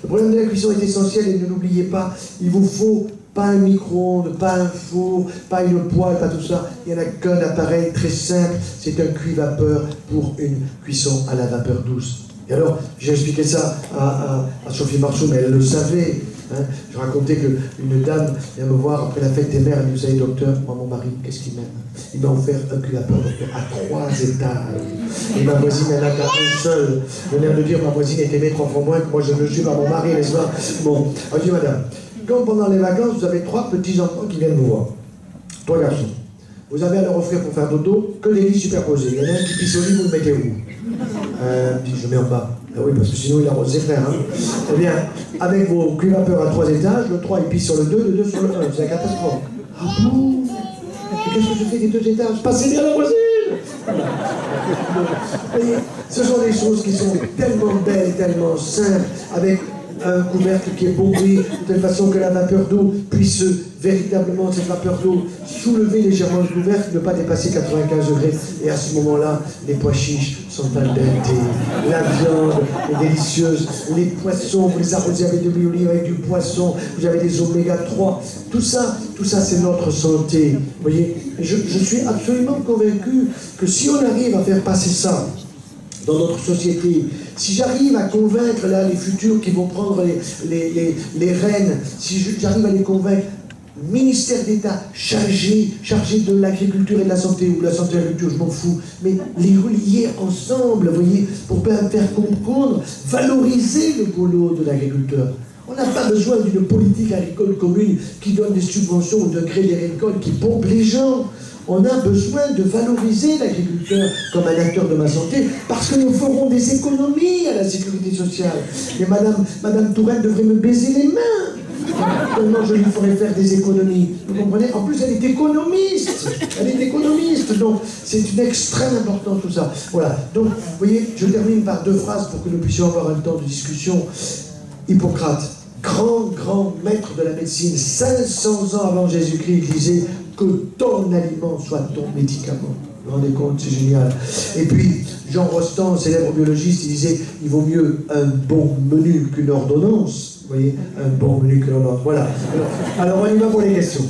Le problème de la cuisson est essentiel et ne l'oubliez pas, il vous faut pas un micro-ondes, pas un four, pas une poêle, pas tout ça. Il n'y en a qu'un appareil très simple, c'est un cuit-vapeur pour une cuisson à la vapeur douce. Et alors, j'ai expliqué ça à Sophie Marceau, mais elle le savait. Hein. Je racontais qu'une dame vient me voir après la fête des mères, elle me dit, vous savez, docteur, moi, mon mari, qu'est-ce qu'il m'aime? Il m'a offert un cuit-vapeur, docteur, à 3 étages. Et ma voisine, elle n'a qu'un seul. Je viens de dire, ma voisine est aimée 3 fois moins que moi, je ne le suis pas mon mari, n'est-ce pas? Bon, je dis, madame, quand pendant les vacances, vous avez 3 petits-enfants qui viennent vous voir, 3 garçons, vous avez à leur offrir pour faire dodo que des lits superposés. Il y en a un qui pisse au lit, vous le mettez où? Je mets en bas. Ah oui, parce que sinon il arrose ses frères. Hein. Eh bien, avec vos cuits-vapeurs à 3 étages, le 3 il pisse sur le 2, le 2 sur le 1. C'est la catastrophe. Ah bon? Et qu'est-ce que je fais des 2 étages? Passez bien la voisine! Vous voyez, ce sont des choses qui sont tellement belles, tellement simples, avec un couvercle qui est bombé, de telle façon que la vapeur d'eau puisse véritablement, cette vapeur d'eau, soulever légèrement le couvercle, ne pas dépasser 95 degrés. Et à ce moment-là, les pois chiches sont al dente, la viande est délicieuse, les poissons, vous les arrosez avec de l'huile d'olive, avec du poisson, vous avez des oméga 3, tout ça c'est notre santé. Vous voyez, je suis absolument convaincu que si on arrive à faire passer ça dans notre société, si j'arrive à convaincre là les futurs qui vont prendre les rênes, si j'arrive à les convaincre, ministère d'État chargé de l'agriculture et de la santé, ou de la santé et de l'agriculture, je m'en fous, mais les relier ensemble, vous voyez, pour faire comprendre, valoriser le boulot de l'agriculteur. On n'a pas besoin d'une politique agricole commune qui donne des subventions au degré des récoltes, qui pompe les gens. On a besoin de valoriser l'agriculteur comme un acteur de ma santé, parce que nous ferons des économies à la sécurité sociale. Mais Madame Touraine devrait me baiser les mains. Comment je lui ferai faire des économies? Vous comprenez? En plus, elle est économiste. Donc, c'est une extrême importance tout ça. Voilà. Donc, vous voyez, je termine par 2 phrases pour que nous puissions avoir un temps de discussion. Hippocrate, grand maître de la médecine, 500 ans avant Jésus-Christ, il disait que ton aliment soit ton médicament. Vous vous rendez compte, c'est génial. Et puis, Jean Rostand, célèbre biologiste, il disait il vaut mieux un bon menu qu'une ordonnance. Vous voyez, un bon menu qu'une ordonnance. Voilà. Alors, on y va pour les questions.